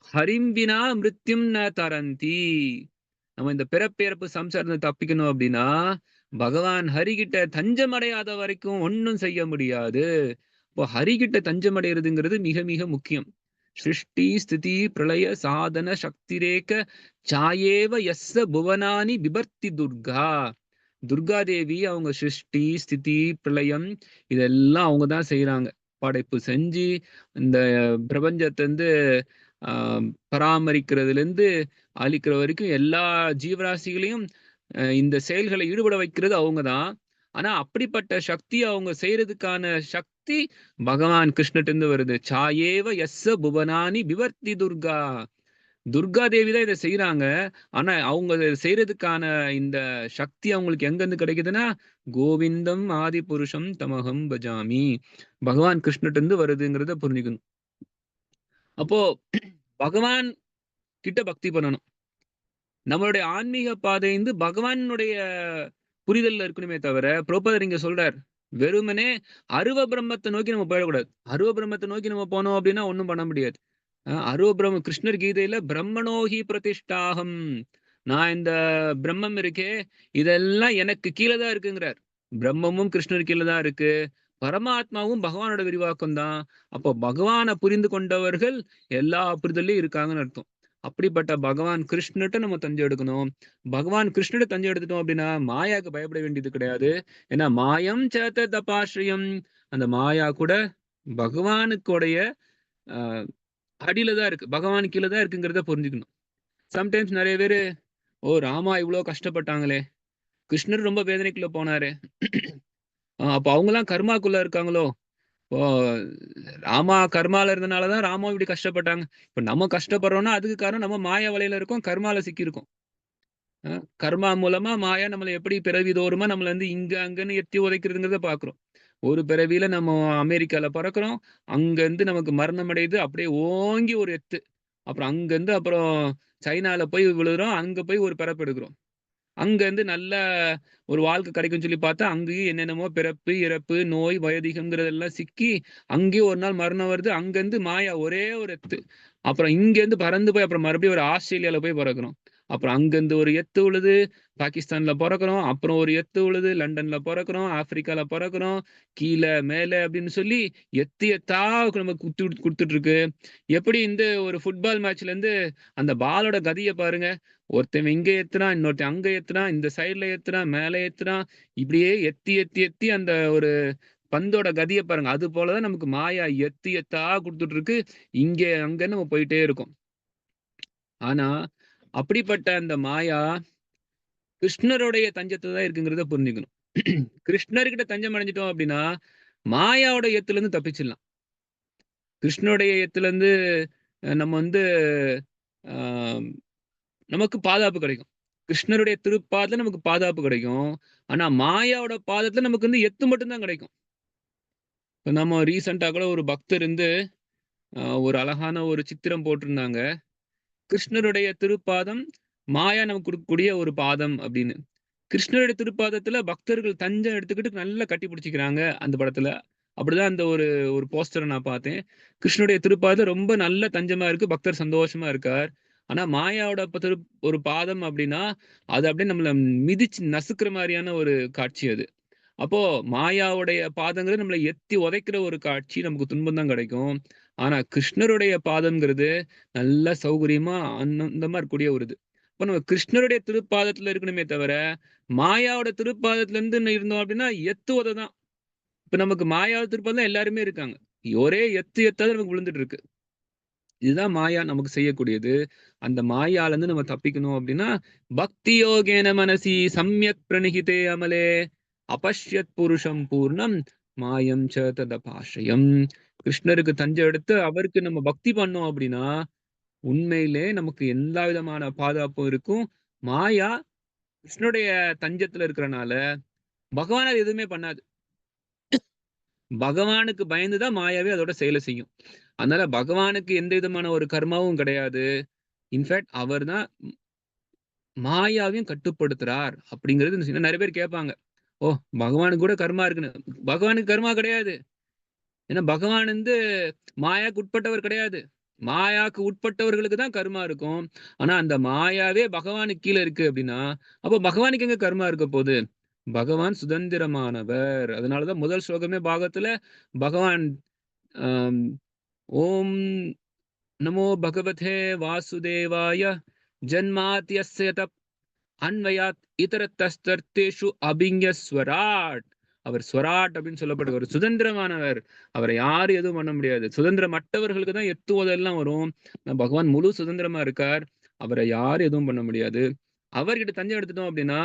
ஹரிம்பினா மிருத்யும் ந தரந்தி. நம்ம இந்த பிறப்பிறப்பு சம்சாரத்தை தப்பிக்கணும் அப்படின்னா பகவான் ஹரிகிட்ட தஞ்சம் அடையாத வரைக்கும் ஒன்னும் செய்ய முடியாது. இப்போ ஹரிகிட்ட தஞ்சம் அடைகிறதுங்கிறது மிக மிக முக்கியம். சிருஷ்டி ஸ்திதி பிரளய சாதன சக்திரேக சாயேவ எஸ்ஸ புவனானி பிபர்த்தி துர்கா. துர்காதேவி அவங்க சிருஷ்டி ஸ்திதி பிரளயம் இதெல்லாம் அவங்கதான் செய்யறாங்க. படைப்பு செஞ்சு இந்த பிரபஞ்சத்தை பராமரிக்கிறதுல இருந்து அழிக்கிற வரைக்கும் எல்லா ஜீவராசிகளையும் இந்த செயல்களை ஈடுபட வைக்கிறது அவங்கதான். ஆனா அப்படிப்பட்ட சக்தி அவங்க செய்யறதுக்கான சக்தி பகவான் கிருஷ்ணட்டு வருது. சாயேவ எஸ்ஸ புவனானி பிவர்த்தி துர்கா. துர்கா தேவி தான் இதை செய்யறாங்க. ஆனா அவங்க செய்யறதுக்கான இந்த சக்தி அவங்களுக்கு எங்க இருந்து கிடைக்குதுன்னா கோவிந்தம் ஆதி புருஷம் தமகம் பஜாமி, பகவான் கிருஷ்ணட்டு வருதுங்கிறத புரிஞ்சுக்கணும். அப்போ பகவான் கிட்ட பக்தி பண்ணணும். நம்மளுடைய ஆன்மீக பாதை பகவானுடைய புரிதல்ல இருக்கணுமே தவிர, பிரபுபாதர் இங்க சொல்றார், வெறுமனே அருவ பிரம்மத்தை நோக்கி நம்ம போயிடக்கூடாது. அருவ பிரம்மத்தை நோக்கி நம்ம போனோம் அப்படின்னா ஒண்ணும் பண்ண முடியாது. அருவ பிரம்ம கிருஷ்ணர் கீதையில பிரம்மணோகி பிரதிஷ்டாகம், நான் இந்த பிரம்மம் இருக்கே இதெல்லாம் எனக்கு கீழே தான் இருக்குங்கிறார். பிரம்மமும் கிருஷ்ணர் கீழே தான் இருக்கு, பரமாத்மாவும் பகவானோட விரிவாக்கம் தான். அப்போ பகவானை புரிந்து கொண்டவர்கள் எல்லா புரிதலையும் இருக்காங்கன்னு அர்த்தம். அப்படிப்பட்ட பகவான் கிருஷ்ணர்கிட்ட நம்ம தஞ்சம் எடுக்கணும். பகவான் கிருஷ்ணர்கிட்ட தஞ்சம் எடுத்துட்டோம் அப்படின்னா மாயாவுக்கு பயப்பட வேண்டியது கிடையாது. ஏன்னா மாயம் சேத்த தபாஸ்ரயம், அந்த மாயா கூட பகவானுக்குடைய அடியில தான் இருக்கு, பகவான் கீழே தான் இருக்குங்கிறத புரிஞ்சுக்கணும். சம்டைம்ஸ் நிறைய பேரு, ஓ ராமா இவ்வளவு கஷ்டப்பட்டாங்களே, கிருஷ்ணர் ரொம்ப வேதனைக்குள்ள போனாரு, அப்ப அவங்கலாம் கர்மாக்குள்ள இருக்காங்களோ, இப்போ ராமா கர்மால இருந்தனாலதான் ராமா இப்படி கஷ்டப்பட்டாங்க. இப்ப நம்ம கஷ்டப்படுறோம்னா அதுக்கு காரணம் நம்ம மாயா வலையில இருக்கோம், கர்மால சிக்கி இருக்கோம். கர்மா மூலமா மாயா நம்மள எப்படி பிறவி தோறுமா நம்மள வந்து இங்க அங்கன்னு எத்தி உதைக்கிறதுங்கிறத பாக்குறோம். ஒரு பிறவியில நம்ம அமெரிக்கால பிறக்கிறோம். அங்கருந்து நமக்கு மரணம் அடையுது. அப்படியே ஓங்கி ஒரு எத்து. அப்புறம் அங்கருந்து அப்புறம் சைனால போய் விழுறோம். அங்க போய் ஒரு பிறப்பு எடுக்கிறோம். அங்கருந்து நல்ல ஒரு வாழ்க்கை கிடைக்கும்னு சொல்லி பார்த்தா, அங்கேயும் என்னென்னமோ பிறப்பு, இறப்பு, நோய், வயதிகம்ங்கிறதெல்லாம் சிக்கி, அங்கேயும் ஒரு நாள் மரணம் வருது. அங்கருந்து மாயா ஒரே ஒரு எத்து. அப்புறம் இங்கேருந்து பறந்து போய் அப்புறம் மறுபடியும் ஒரு ஆஸ்திரேலியால போய் பொறக்கிறோம். அப்புறம் அங்கருந்து ஒரு எத்து விழுது. பாகிஸ்தான்ல பொறக்கிறோம். அப்புறம் ஒரு எத்து விழுது. லண்டன்ல பொறக்கிறோம். ஆப்பிரிக்கால பொறக்கிறோம். கீழ, மேல அப்படின்னு சொல்லி எத்து எத்தா நமக்கு குடுத்துட்டு இருக்கு. எப்படி இந்த ஒரு ஃபுட்பால் மேட்ச்லேருந்து அந்த பாலோட கதிய பாருங்க. ஒருத்தன் இங்க ஏத்துறான், இன்னொருத்தன் அங்க ஏத்துறான், இந்த சைடுல ஏத்துறான், மேல ஏத்துறான். இப்படியே எத்தி, எத்தி, எத்தி அந்த ஒரு பந்தோட கதிய பாருங்க. அது போல தான் நமக்கு மாயா எத்து எத்தா குடுத்துட்டு இருக்கு. இங்க, அங்கன்னு நம்ம போயிட்டே இருக்கோம். ஆனா, அப்படிப்பட்ட அந்த மாயா கிருஷ்ணருடைய தஞ்சத்துல தான் இருக்குங்கிறத புரிஞ்சுக்கணும். கிருஷ்ணர்கிட்ட தஞ்சம் அடைஞ்சிட்டோம் அப்படின்னா, மாயாவோட எத்துலருந்து தப்பிச்சிடலாம். கிருஷ்ணருடைய எத்துலருந்து நம்ம வந்து அ நமக்கு பாதுகாப்பு கிடைக்கும். கிருஷ்ணருடைய திருப்பாதத்துல நமக்கு பாதுகாப்பு கிடைக்கும். ஆனா மாயாவோட பாதத்துல நமக்கு வந்து எத்து மட்டும் தான் கிடைக்கும். இப்ப நம்ம ரீசென்ட்டா கூட ஒரு பக்தர் இருந்து ஒரு அழகான ஒரு சித்திரம் போட்டிருந்தாங்க. கிருஷ்ணருடைய திருப்பாதம் மாயா நமக்கு குடுக்கக்கூடிய ஒரு பாதம் அப்படின்னு. கிருஷ்ணருடைய திருப்பாதத்துல பக்தர்கள் தஞ்சம் எடுத்துக்கிட்டு நல்லா கட்டி பிடிச்சுக்கிறாங்க அந்த படத்துல. அப்படிதான் அந்த ஒரு ஒரு போஸ்டர நான் பார்த்தேன். கிருஷ்ணருடைய திருப்பாதம் ரொம்ப நல்ல தஞ்சமா இருக்கு. பக்தர் சந்தோஷமா இருக்கார். ஆனா மாயாவோட ஒரு பாதம் அப்படின்னா, அது அப்படியே நம்மள மிதிச்சு நசுக்குற மாரியான ஒரு காட்சி அது. அப்போ மாயாவுடைய பாதங்கிறது நம்மள எத்தி உதைக்கிற ஒரு காட்சி. நமக்கு துன்பம் தான் கிடைக்கும். ஆனா கிருஷ்ணருடைய பாதம்ங்கிறது நல்லா சௌகரியமா, ஆனந்தமா இருக்கக்கூடிய ஒரு இது. அப்ப நம்ம கிருஷ்ணருடைய திருப்பாதத்துல இருக்கணுமே தவிர, மாயாவோட திருப்பாதத்துல இருந்து இருந்தோம் அப்படின்னா, எத்து உத தான். இப்ப நமக்கு மாயாவோட திருப்பாதம் தான் எல்லாருமே இருக்காங்க. ஒரே எத்து எத்தாவது நமக்கு விழுந்துட்டு இருக்கு. இதுதான் மாயா நமக்கு செய்யக்கூடியது. அந்த மாயாலருந்து நம்ம தப்பிக்கணும் அப்படின்னா, பக்தி யோகேன மனசி சம்யக் பிரணிஹிதே அமலே அபஷ்யத் புருஷம் பூர்ணம் மாயம் ச ததபாஷயம். கிருஷ்ணருக்கு தஞ்சம் எடுத்து அவருக்கு நம்ம பக்தி பண்ணோம் அப்படின்னா, உண்மையிலே நமக்கு எல்லா விதமான பாதுகாப்பும் இருக்கும். மாயா கிருஷ்ணருடைய தஞ்சத்துல இருக்கிறனால, பகவான் அது எதுவுமே பண்ணாது. பகவானுக்கு பயந்து தான் மாயாவே அதோட செயல செய்யும். அதனால பகவானுக்கு எந்த விதமான ஒரு கர்மாவும் கிடையாது. இன்ஃபாக்ட் அவர் தான் மாயாவையும் கட்டுப்படுத்துறார் அப்படிங்கிறது நெறைய பேர் கேட்பாங்க. ஓ! பகவானுக்கு கூட கர்மா இருக்குன்னு. பகவானுக்கு கர்மா கிடையாது. ஏன்னா பகவான் வந்து மாயாக்கு உட்பட்டவர் கிடையாது. மாயாக்கு உட்பட்டவர்களுக்கு தான் கர்மா இருக்கும். ஆனா அந்த மாயாவே பகவானுக்கு கீழ இருக்கு அப்படின்னா, அப்போ பகவானுக்கு எங்க கர்மா இருக்க போது? பகவான் சுதந்திரமானவர். அதனால தான் முதல் ஸ்லோகமே பாகவத்துல பகவான் அம் ஓம் நமோ பகவதே வாசுதேவாய ஜன்மாத்யஸ்ய அன்வயாத் இதரத்தஸ்தர்த்தேஷு அபிஞஸ்வராட். அவர் ஸ்வராட் அப்படின்னு சொல்லப்படுவார். சுதந்திரமானவர். அவரை யாரும் எதுவும் பண்ண முடியாது. சுதந்திரமற்றவர்களுக்கு தான் எத்துவதெல்லாம் வரும். பகவான் முழு சுதந்திரமா இருக்கார். அவரை யாரும் எதுவும் பண்ண முடியாது. அவர்கிட்ட தஞ்சம் எடுத்துட்டோம் அப்படின்னா,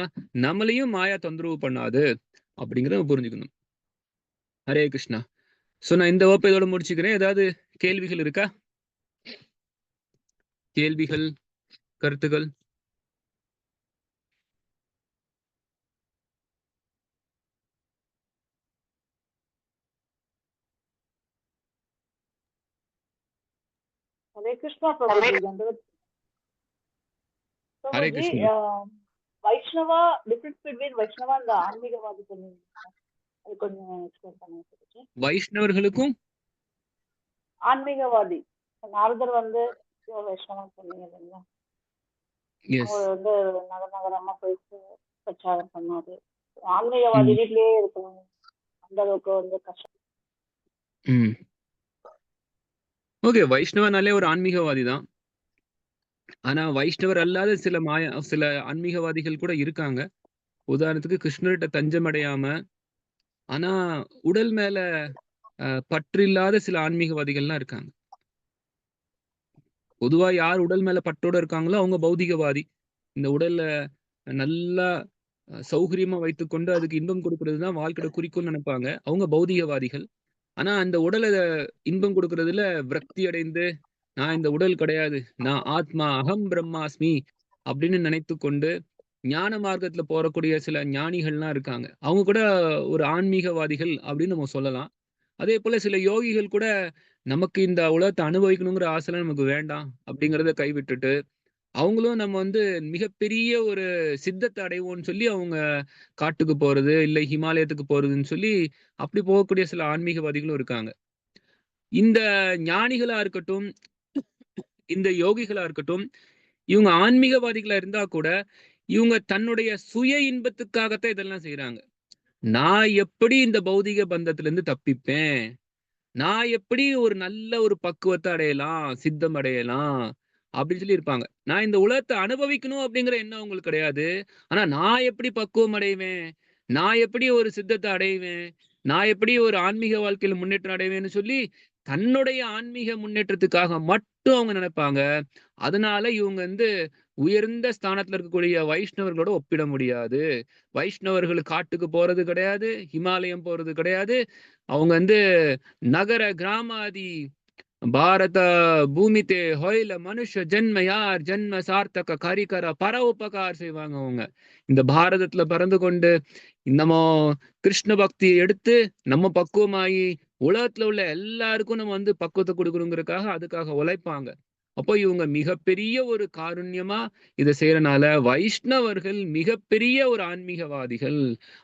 நம்மளையும் மாயா தொந்தரவு பண்ணாது. அப்படிங்கிறத நம்ம புரிஞ்சுக்கணும். ஹரே கிருஷ்ணா. சோ நான் இந்த வகுப்பை இதோட முடிச்சுக்கிறேன். ஏதாவது கேள்விகள் இருக்கா? கேள்விகள், கருத்துக்கள்? हरे कृष्णा प्रभु जी दंडवत ஹரே प्रभु जी கிருஷ்ணா. வைஷ்ணவா டிஃபரன்ஸ் பிட்வீன் வைஷ்ணவா அந்த ஆன்மீகவாதி கொஞ்சம் அது கொஞ்சம் எக்ஸ்பிளைன் பண்ணுங்க. வைஷ்ணவர்களுக்கும் ஆன்மீகவாதி நாரதர் வந்து வைஷ்ணவா சொன்னீங்க இல்லைங்களா, எஸ். அவர் வந்து நகரமா போய் பிரச்சாரம் பண்ணாரு. ஆன்மீகவாதி வீட்லயே இருக்கணும், அந்த அளவுக்கு வந்து கஷ்டம். ஓகே. வைஷ்ணவனாலே ஒரு ஆன்மீகவாதி தான். ஆனா வைஷ்ணவர் அல்லாத சில ஆன்மீகவாதிகள் கூட இருக்காங்க. உதாரணத்துக்கு கிருஷ்ணர்ட்ட தஞ்சம் அடையாம, ஆனா உடல் மேல பற்று இல்லாத சில ஆன்மீகவாதிகள்லாம் இருக்காங்க. பொதுவா யார் உடல் மேல பற்றோட இருக்காங்களோ அவங்க பௌதிகவாதி. இந்த உடல்ல நல்லா சௌகரியமா வைத்துக்கொண்டு அதுக்கு இன்பம் கொடுக்கிறது தான் வாழ்க்கையோட குறிக்கோள்னு நினைப்பாங்க. அவங்க பௌதிகவாதிகள். ஆனா அந்த உடல இன்பம் கொடுக்கிறதுல விரக்தி அடைந்து, நான் இந்த உடல் கிடையாது. நான் ஆத்மா, அகம் பிரம்மாஸ்மி அப்படின்னு நினைத்துக்கொண்டு ஞான மார்க்கத்துல போறக்கூடிய சில ஞானிகள்லாம் இருக்காங்க. அவங்க கூட ஒரு ஆன்மீகவாதிகள் அப்படின்னு நம்ம சொல்லலாம். அதே போல சில யோகிகள் கூட நமக்கு இந்த உலகத்தை அனுபவிக்கணுங்கிற ஆசைலாம் நமக்கு வேண்டாம் அப்படிங்கிறத கைவிட்டுட்டு, அவங்களும் நம்ம வந்து மிகப்பெரிய ஒரு சித்தத்தை அடைவோம்னு சொல்லி அவங்க காட்டுக்கு போறது, இல்ல ஹிமாலயத்துக்கு போறதுன்னு சொல்லி அப்படி போகக்கூடிய சில ஆன்மீகவாதிகளும் இருக்காங்க. இந்த ஞானிகளா இருக்கட்டும், இந்த யோகிகளா இருக்கட்டும், இவங்க ஆன்மீகவாதிகளா இருந்தா கூட, இவங்க தன்னுடைய சுய இன்பத்துக்காகத்தான் இதெல்லாம் செய்றாங்க. நான் எப்படி இந்த பௌதீக பந்தத்திலிருந்து தப்பிப்பேன்? நான் எப்படி ஒரு நல்ல ஒரு பக்குவத்த அடையலாம், சித்தம் அடையலாம் அப்படின்னு சொல்லி இருப்பாங்க. நான் இந்த உலகத்த அனுபவிக்கணும் அப்படிங்கிற எண்ணம் அவங்களுக்கு கிடையாது. ஆனா நான் எப்படி பக்குவம் அடைவேன்? நான் எப்படி ஒரு சித்தத்த அடைவேன்? நான் எப்படி ஒரு ஆன்மீக வாழ்க்கையில முன்னேற்றம் அடைவேன்னு சொல்லி, தன்னுடைய ஆன்மீக முன்னேற்றத்துக்காக மட்டும் அவங்க நினைப்பாங்க. அதனால இவங்க வந்து உயர்ந்த ஸ்தானத்துல இருக்கக்கூடிய வைஷ்ணவர்களோட ஒப்பிட முடியாது. வைஷ்ணவர்கள் காட்டுக்கு போறது கிடையாது, ஹிமாலயம் போறது கிடையாது. அவங்க வந்து நகர கிராமாதி பாரத பூமித்தே ஹொய்ல மனுஷ ஜென்ம யார் ஜென்ம சார்த்தக கரிகர பர உபகார் செய்வாங்க அவங்க. இந்த பாரதத்துல பிறந்து கொண்டு நம்ம கிருஷ்ண பக்தியை எடுத்து நம்ம பக்குவமாயி உலகத்துல உள்ள எல்லாருக்கும் நம்ம வந்து பக்குவத்தை கொடுக்கணுங்கிறதுக்காக அதுக்காக உழைப்பாங்க. அப்போ இவங்க மிகப்பெரிய ஒரு காருண்யமா இதை செய்யறனால வைஷ்ணவர்கள் மிகப்பெரிய ஒரு ஆன்மீகவாதிகள்.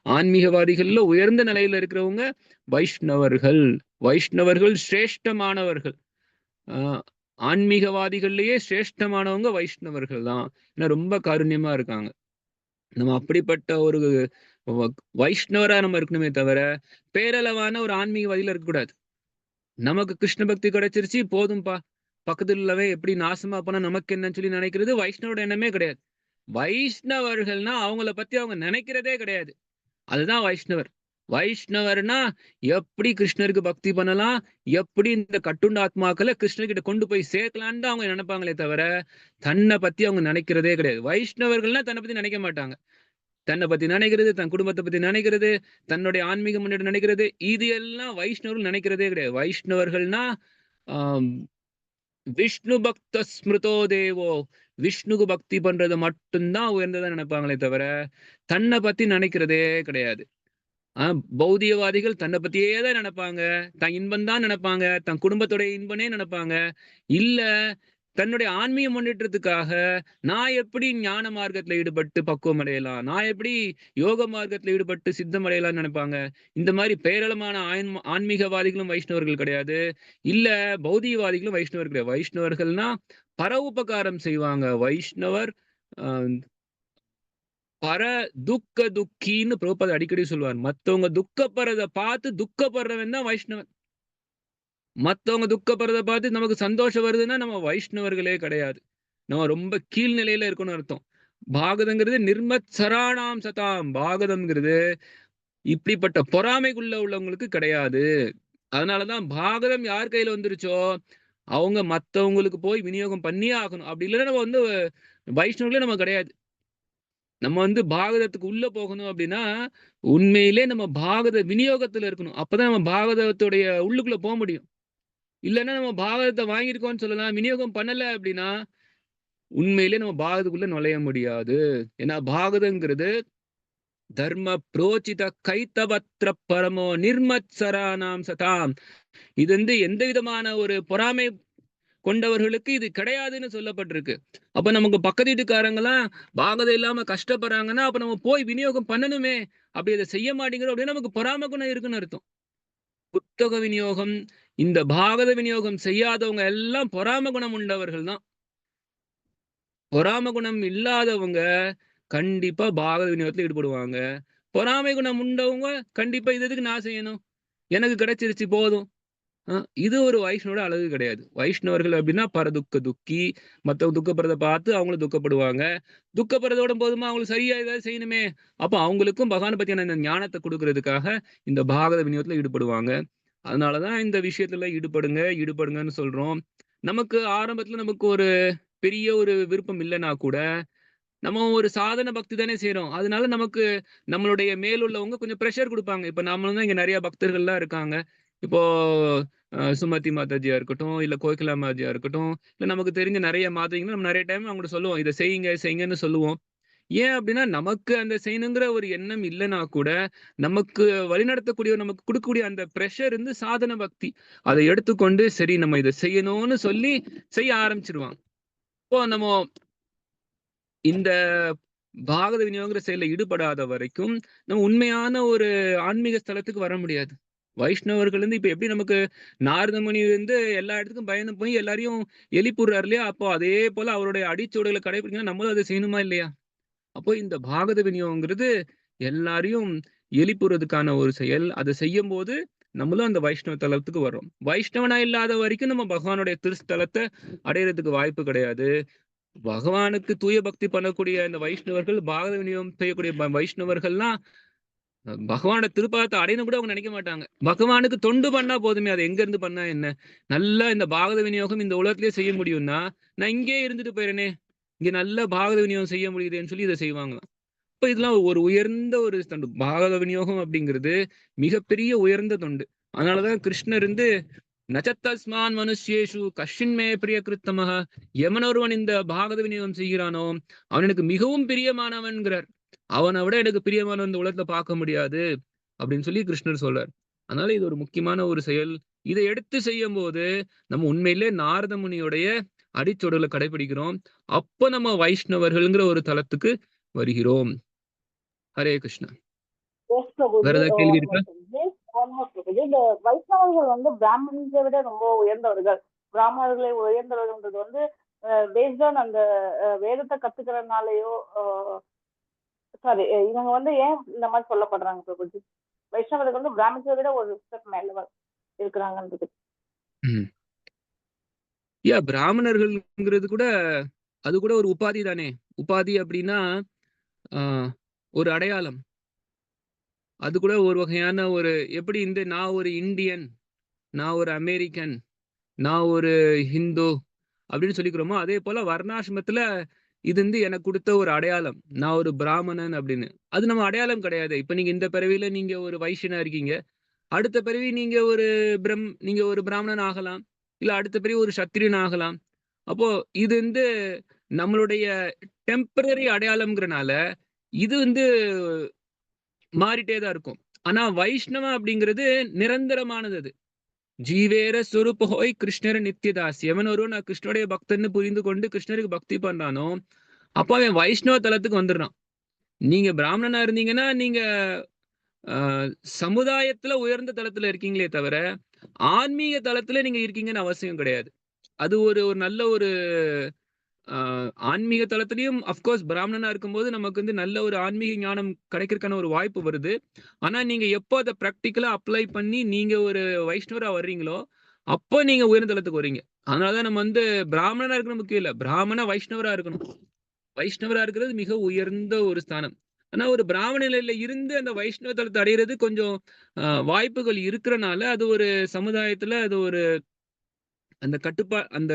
ஆன்மீகவாதிகள்ல உயர்ந்த நிலையில இருக்கிறவங்க வைஷ்ணவர்கள். வைஷ்ணவர்கள் சிரேஷ்டமானவர்கள். ஆன்மீகவாதிகள்லயே சிரேஷ்டமானவங்க வைஷ்ணவர்கள் தான். ஏன்னா ரொம்ப காருண்யமா இருக்காங்க. நம்ம அப்படிப்பட்ட ஒரு வைஷ்ணவரா நம்ம இருக்கணுமே தவிர பேரளவான ஒரு ஆன்மீகவாதியில இருக்கக்கூடாது. நமக்கு கிருஷ்ண பக்தி கிடைச்சிருச்சு போதும்பா, பக்கத்துல உள்ளவன் எப்படி நாசமா போனா நமக்கு என்னன்னு சொல்லி நினைக்கிறது வைஷ்ணவோட எண்ணமே கிடையாது. வைஷ்ணவர்கள்னா அவங்கள பத்தி அவங்க நினைக்கிறதே கிடையாது. அதுதான் வைஷ்ணவர். வைஷ்ணவர்னா எப்படி கிருஷ்ணருக்கு பக்தி பண்ணலாம், எப்படி இந்த கட்டுண்ட ஆத்மாக்களை கிருஷ்ணர்கிட்ட கொண்டு போய் சேர்க்கலான்னு தான் அவங்க நினைப்பாங்களே தவிர தன்னை பத்தி அவங்க நினைக்கிறதே கிடையாது. வைஷ்ணவர்கள்னா தன்னை பத்தி நினைக்க மாட்டாங்க. தன்னை பத்தி நினைக்கிறது, தன் குடும்பத்தை பத்தி நினைக்கிறது, தன்னுடைய ஆன்மீக முன்னேற்றம் நினைக்கிறது, இது எல்லாம் வைஷ்ணவர்கள் நினைக்கிறதே கிடையாது. வைஷ்ணவர்கள்னா ஆஹ் விஷ்ணு பக்த ஸ்மிருதோ தேவோ, விஷ்ணுக்கு பக்தி பண்றது மட்டும்தான் உயர்ந்ததா நினைப்பாங்களே தவிர தன்னை பத்தி நினைக்கிறதே கிடையாது. பௌதிகவாதிகள் தன்னை பத்தியே தான் நினைப்பாங்க, தன் இன்பம் தான் நினைப்பாங்க, தன் குடும்பத்துடைய இன்பனே நினைப்பாங்க. இல்ல தன்னுடைய ஆன்மீக முன்னேற்றத்துக்காக நான் எப்படி ஞான மார்க்கத்துல ஈடுபட்டு பக்குவம் அடையலாம், நான் எப்படி யோக மார்க்கத்துல ஈடுபட்டு சித்தம் அடையலாம்னு நினைப்பாங்க. இந்த மாதிரி பேரளமான ஆன்மீகவாதிகளும் வைஷ்ணவர்கள் கிடையாது. இல்ல பௌதிகவாதிகளும் வைஷ்ணவர் கிடையாது. வைஷ்ணவர்கள்னா பர உபகாரம் செய்வாங்க. வைஷ்ணவர் பர துக்க துக்கின்னு பிரபுபாதர் அடிக்கடி சொல்லுவார். மத்தவங்க துக்கப்படுறத பார்த்து துக்கப்படுறவன் தான் வைஷ்ணவன். மத்தவங்க துக்கப்படுறத பார்த்து நமக்கு சந்தோஷம் வருதுன்னா நம்ம வைஷ்ணவர்களே கிடையாது. நம்ம ரொம்ப கீழ்நிலையில இருக்கணும்னு அர்த்தம். பாகதங்கிறது நிர்மத் சராணாம் சதாம். பாகதம்ங்கிறது இப்படிப்பட்ட பொறாமைக்குள்ள உள்ளவங்களுக்கு கிடையாது. அதனாலதான் பாகதம் யார் கையில வந்துருச்சோ அவங்க மத்தவங்களுக்கு போய் விநியோகம் பண்ணியே ஆகணும். அப்படி இல்லைன்னா நம்ம வந்து வைஷ்ணவர்களே நம்ம கிடையாது. நம்ம வந்து பாகதத்துக்கு உள்ள போகணும் அப்படின்னா உண்மையிலே நம்ம பாகத விநியோகத்துல இருக்கணும். அப்பதான் நம்ம பாகதத்துடைய உள்ளுக்குள்ள போக முடியும். இல்லைன்னா நம்ம பாகதத்தை வாங்கியிருக்கோம்னு சொல்லலாம், விநியோகம் பண்ணல அப்படின்னா உண்மையிலே நம்ம பாகத்துக்குள்ள நுழைய முடியாது. ஏன்னா பாகதங்கிறது தர்ம புரோச்சித கைத்தவத்திர பரமோ நிர்மத்சரானாம் சதாம். இது வந்து எந்த விதமான ஒரு பொறாமை கொண்டவர்களுக்கு இது கிடையாதுன்னு சொல்லப்பட்டிருக்கு. அப்ப நமக்கு பக்கத்து வீட்டுக்காரங்கெல்லாம் பாகதம் இல்லாம கஷ்டப்படுறாங்கன்னா அப்ப நம்ம போய் விநியோகம் பண்ணணுமே, அப்படி அதை செய்ய மாட்டேங்கிறோம் அப்படின்னா நமக்கு பொறாமை குணம் இருக்குன்னு அர்த்தம். புத்தக விநியோகம், இந்த பாகத விநியோகம் செய்யாதவங்க எல்லாம் பொறாம குணம் உண்டவர்கள் தான். பொறாம குணம் இல்லாதவங்க கண்டிப்பா பாகத விநியோகத்துல ஈடுபடுவாங்க. பொறாமை குணம் உண்டவங்க கண்டிப்பா இது எதுக்கு நான் செய்யணும், எனக்கு கிடைச்சிருச்சு போதும். இது ஒரு வைஷ்ணவோட அழகு கிடையாது. வைஷ்ணவர்கள் அப்படின்னா பரதுக்க துக்கி, மத்தவங்க துக்கப்படுறத பார்த்து அவங்களும் துக்கப்படுவாங்க. துக்கப்படுறதோட போதுமா அவங்களுக்கு சரியா ஏதாவது செய்யணுமே, அப்ப அவங்களுக்கும் பகவானை பத்தியான இந்த ஞானத்தை கொடுக்கறதுக்காக இந்த பாகத விநியோகத்துல ஈடுபடுவாங்க. அதனாலதான் இந்த விஷயத்துல ஈடுபடுங்கன்னு சொல்றோம். நமக்கு ஆரம்பத்துல நமக்கு ஒரு பெரிய ஒரு விருப்பம் இல்லைன்னா கூட நம்ம ஒரு சாதன பக்தி தானே செய்யறோம். அதனால நமக்கு நம்மளுடைய மேலுள்ளவங்க கொஞ்சம் ப்ரெஷர் கொடுப்பாங்க. இப்ப நாமளும் தான் இங்க நிறைய பக்தர்கள்லாம் இருக்காங்க. இப்போ சுமதி மாதாஜியா இருக்கட்டும், இல்ல கோகிலா மாதாஜியா இருக்கட்டும், இல்ல நமக்கு தெரிஞ்ச நிறைய மாதாஜிகள் நம்ம நிறைய டைம் அவங்கள்ட்ட சொல்லுவோம், இதை செய்யுங்கன்னு சொல்லுவோம். ஏன் அப்படின்னா நமக்கு அந்த செய்யணுங்கிற ஒரு எண்ணம் இல்லைன்னா கூட நமக்கு வழிநடத்தக்கூடிய நமக்கு கொடுக்கக்கூடிய அந்த ப்ரெஷர் இருந்து சாதன பக்தி அதை எடுத்துக்கொண்டு சரி நம்ம இதை செய்யணும்னு சொல்லி செய்ய ஆரம்பிச்சிருவாங்க. இப்போ நம்ம இந்த பாகத விநியோகங்கிற செயலில் ஈடுபடாத வரைக்கும் நம்ம உண்மையான ஒரு ஆன்மீக ஸ்தலத்துக்கு வர முடியாது. வைஷ்ணவர்கள் வந்து இப்ப எப்படி நமக்கு நாரதமுனி வந்து எல்லா இடத்துக்கும் பயந்து போய் எல்லாரையும் எழுப்பிடுறாரு இல்லையா? அப்போ அதே போல அவருடைய அடிச்சுவடுகளை கடைபிடிக்கணும், நம்மளும் அதை செய்யணுமா இல்லையா? அப்போ இந்த பாகத விநியோகங்கிறது எல்லாரையும் எழுப்புறதுக்கான ஒரு செயல். அதை செய்யும் போது நம்மளும் அந்த வைஷ்ணவ தலத்துக்கு வர்றோம். வைஷ்ணவனா இல்லாத வரைக்கும் நம்ம பகவானுடைய திருஸ்தலத்தை அடையிறதுக்கு வாய்ப்பு கிடையாது. பகவானுக்கு தூய பக்தி பண்ணக்கூடிய இந்த வைஷ்ணவர்கள், பாகத விநியோகம் செய்யக்கூடிய வைஷ்ணவர்கள்லாம் பகவானோட திருப்பாதத்தை அடையணும் கூட அவங்க நினைக்க மாட்டாங்க. பகவானுக்கு தொண்டு பண்ணா போதுமே, அது எங்க இருந்து பண்ணா என்ன? நல்லா இந்த பாகத விநியோகம் இந்த உலகத்திலேயே செய்ய முடியும்னா, நான் இங்கேயே இருந்துட்டு போயிறேனே, இங்க நல்ல பாகத விநியோகம் செய்ய முடியுதேன்னு சொல்லி இதை செய்வாங்களாம். இப்ப இதெல்லாம் ஒரு உயர்ந்த ஒரு தொண்டு. பாகத விநியோகம் அப்படிங்கிறது மிகப்பெரிய உயர்ந்த தொண்டு. அதனாலதான் கிருஷ்ணர் வந்து நச்சத்தஸ்மான் மனுஷ்யேஷு கஷ்டின்மே பிரிய கிருத்தமக, எவன் ஒருவன் இந்த பாகத விநியோகம் செய்கிறானோ அவன் எனக்கு மிகவும் பிரியமானவன்கிறார். அவனை விட எனக்கு பிரியமானவன் இந்த உலகத்துல பார்க்க முடியாது அப்படின்னு சொல்லி கிருஷ்ணர் சொல்றார். அதனால இது ஒரு முக்கியமான ஒரு செயல். இதை எடுத்து செய்யும் போது நம்ம உண்மையிலே நாரத முனியுடைய அடிச்சொடர்களை கடைபிடிக்கிறோம். அப்ப நம்ம வைஷ்ணவர்கள்ங்கிற ஒரு தலத்துக்கு வருகிறோம். ஹரே கிருஷ்ணா. Yes, Prabhuji. வேற ஏதாவது கேள்வி இருக்கா? Yes, one more Prabhuji. இந்த வைஷ்ணவர்கள் வந்து பிராமணர்களை விட ரொம்ப உயர்ந்தவர்கள். பிராமணர்களை உயர்ந்தவர்கள்ன்றது வந்து பேஸ்ட் ஆன் அந்த வேதத்தை கத்துக்கிறதுனாலயோ சாரி இவங்க வந்து ஏன் இந்த மாதிரி சொல்லப்படுறாங்க பிரபுஜி? வைஷ்ணவர்கள் வந்து பிராமணர்களை விட ஒரு ஸ்டெப் மேல இருக்கிறாங்கன்றது. பிராமணர்கள்ங்கிறது கூட அது கூட ஒரு உபாதி தானே. உபாதி அப்படின்னா ஒரு அடையாளம். அது கூட ஒரு வகையான ஒரு எப்படி இந்த நான் ஒரு இந்தியன், நான் ஒரு அமெரிக்கன், நான் ஒரு ஹிந்து அப்படின்னு சொல்லிக்கிறோமோ அதே போல வர்ணாசிரமத்துல இது வந்து எனக்கு கொடுத்த ஒரு அடையாளம். நான் ஒரு பிராமணன் அப்படின்னு. அது நம்ம அடையாளம் கிடையாது. இப்ப நீங்க இந்த பிறவியில நீங்க ஒரு வைஷ்யனா இருக்கீங்க, அடுத்த பிறவி நீங்க ஒரு பிராமணன் ஆகலாம், இல்ல அடுத்த பிறவி ஒரு சத்திரியன் ஆகலாம். அப்போ இது வந்து நம்மளுடைய டெம்பரரி அடையாளம்ங்கிறனால இது வந்து மாறிட்டே தான் இருக்கும். ஆனா வைஷ்ணவ அப்படிங்கிறது நிரந்தரமானது. அது ஜீவேர சொரூபஹோய் கிருஷ்ணர நித்தியதாஸ். எவன் ஒருவன் நான் கிருஷ்ணனுடைய பக்தன்னு புரிந்து கொண்டு கிருஷ்ணருக்கு பக்தி பண்றானோ அப்போ அவன் வைஷ்ணவ தலத்துக்கு வந்துடுறான். நீங்க பிராமணனா இருந்தீங்கன்னா நீங்க சமுதாயத்துல உயர்ந்த தளத்துல இருக்கீங்களே தவிர ஆன்மீக தளத்துல நீங்க இருக்கீங்கன்னு அவசியம் கிடையாது. அது ஒரு நல்ல ஒரு ஆன்மீக தளத்திலையும் அஃப்கோர்ஸ் பிராமணனா இருக்கும்போது நமக்கு வந்து நல்ல ஒரு ஆன்மீக ஞானம் கிடைக்கிறதுக்கான ஒரு வாய்ப்பு வருது. ஆனா நீங்க எப்போ அதை பிராக்டிக்கலா அப்ளை பண்ணி நீங்க ஒரு வைஷ்ணவரா வர்றீங்களோ அப்போ நீங்க உயர்ந்த தளத்துக்கு வரீங்க. அதனாலதான் நம்ம வந்து பிராமணனா இருக்கணும் முக்கியம் இல்ல, பிராமண வைஷ்ணவரா இருக்கணும். வைஷ்ணவரா இருக்கிறது மிக உயர்ந்த ஒரு ஸ்தானம். ஆனா ஒரு பிராமண நிலையில இருந்து அந்த வைஷ்ணவ தலத்தை அடையிறது கொஞ்சம் வாய்ப்புகள் இருக்கிறனால அது ஒரு சமுதாயத்துல அது ஒரு அந்த அந்த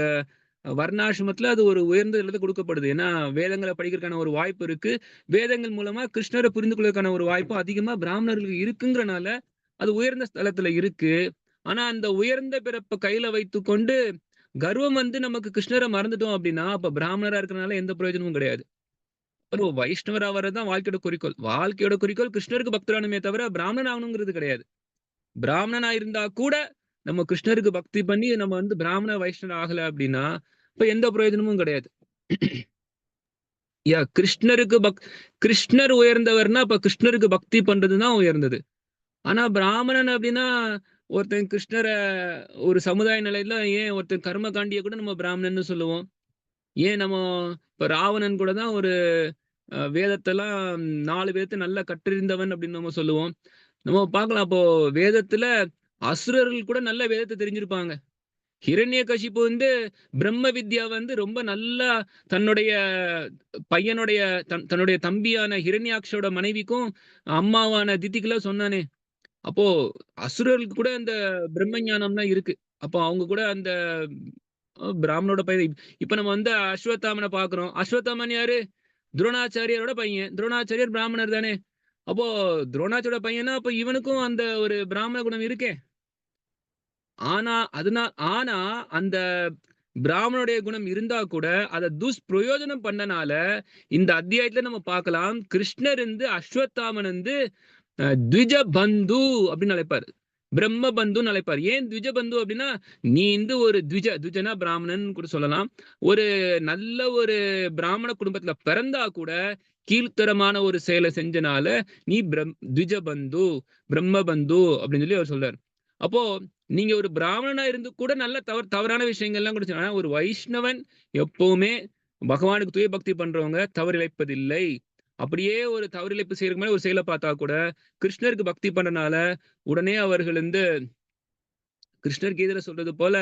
வர்ணாசிரமத்துல அது ஒரு உயர்ந்த இடத்துல கொடுக்கப்படுது. ஏன்னா வேதங்களை படிக்கிறதுக்கான ஒரு வாய்ப்பு இருக்கு. வேதங்கள் மூலமா கிருஷ்ணரை புரிந்து கொள்வதற்கான ஒரு வாய்ப்பு அதிகமா பிராமணர்களுக்கு இருக்குங்கிறனால அது உயர்ந்த ஸ்தலத்துல இருக்கு. ஆனா அந்த உயர்ந்த பிறப்பை கையில வைத்துக்கொண்டு கர்வம் வந்து நமக்கு கிருஷ்ணரை மறந்துட்டோம் அப்படின்னா அப்ப பிராமணரா இருக்கிறனால எந்த பிரயோஜனமும் கிடையாது. ஒரு வைஷ்ணவரா வர்றதுதான் வாழ்க்கையோட குறிக்கோள். வாழ்க்கையோட குறிக்கோள் கிருஷ்ணருக்கு பக்தரானுமே தவிர பிராமணன் ஆகணுங்கிறது கிடையாது. பிராமணனா இருந்தா கூட நம்ம கிருஷ்ணருக்கு பக்தி பண்ணி நம்ம வந்து பிராமண வைஷ்ணவர் ஆகல அப்படின்னா இப்ப எந்த பிரயோஜனமும் கிடையாது. கிருஷ்ணர் உயர்ந்தவர்னா அப்ப கிருஷ்ணருக்கு பக்தி பண்றதுதான் உயர்ந்தது. ஆனா பிராமணன் அப்படின்னா ஒருத்தன் கிருஷ்ணரை ஒரு சமுதாய நிலையில ஏன் ஒருத்தன் கர்மகாண்டிய கூட நம்ம பிராமணன்னு சொல்லுவோம். ஏன் நம்ம இப்ப ராவணன் கூட தான் ஒரு வேதத்தெல்லாம் 4 வேதத்தை நல்லா கற்றறிந்தவன் அப்படின்னு நம்ம சொல்லுவோம். நம்ம பார்க்கலாம் அப்போ வேதத்துல அசுரர்கள் கூட நல்ல வேதத்தை தெரிஞ்சிருப்பாங்க. ஹிரண்யகசிபு வந்து பிரம்ம வித்யா வந்து ரொம்ப நல்லா தன்னுடைய பையனுடைய தன்னுடைய தம்பியான ஹிரண்யாக்ஷோட மனைவிக்கும் அம்மாவான திதிக்கெல்லாம் சொன்னானே. அப்போ அசுரர்களுக்கு கூட அந்த பிரம்ம ஞானம்னா இருக்கு. அப்போ அவங்க கூட அந்த பிராமணோட பையன். இப்ப நம்ம வந்து அஸ்வத்தாமனை பாக்குறோம். அஸ்வத்தாமன் யாரு? துரோணாச்சாரியாரோட பையன். துரோணாச்சாரியார் பிராமணர் தானே. அப்போ துரோணாச்சாரியோட பையனா அப்ப இவனுக்கும் அந்த ஒரு பிராமண குணம் இருக்கே. ஆனா அந்த பிராமணனுடைய குணம் இருந்தா கூட அதை துஷ்பிரயோஜனம் பண்ணனால இந்த அத்தியாயத்துல நம்ம பார்க்கலாம், கிருஷ்ணர் அஸ்வத்தாமன் த்விஜ பந்து அப்படின்னு அழைப்பாரு, பிரம்ம பந்துன்னு அழைப்பார். ஏன் த்விஜ பந்து அப்படின்னா, நீ ஒரு த்விஜனா பிராமணன் கூட சொல்லலாம், ஒரு நல்ல ஒரு பிராமண குடும்பத்துல பிறந்தா கூட கீழ்த்தரமான ஒரு செயலை செஞ்சனால நீ த்விஜ பந்து, பிரம்ம பந்து அப்படின்னு சொல்லி அவர் சொல்றாரு. அப்போ நீங்க ஒரு பிராமணனா இருந்து கூட நல்ல தவறான விஷயங்கள்லாம் கூட ஆனா ஒரு வைஷ்ணவன் எப்பவுமே பகவானுக்கு தூய பக்தி பண்றவங்க தவறிழைப்பதில்லை. அப்படியே ஒரு தவறிழைப்பு செய்யறதுக்கு மேலே ஒரு செயலை பார்த்தா கூட கிருஷ்ணருக்கு பக்தி பண்றனால உடனே அவர்கள் கிருஷ்ணர் கீதையில சொல்றது போல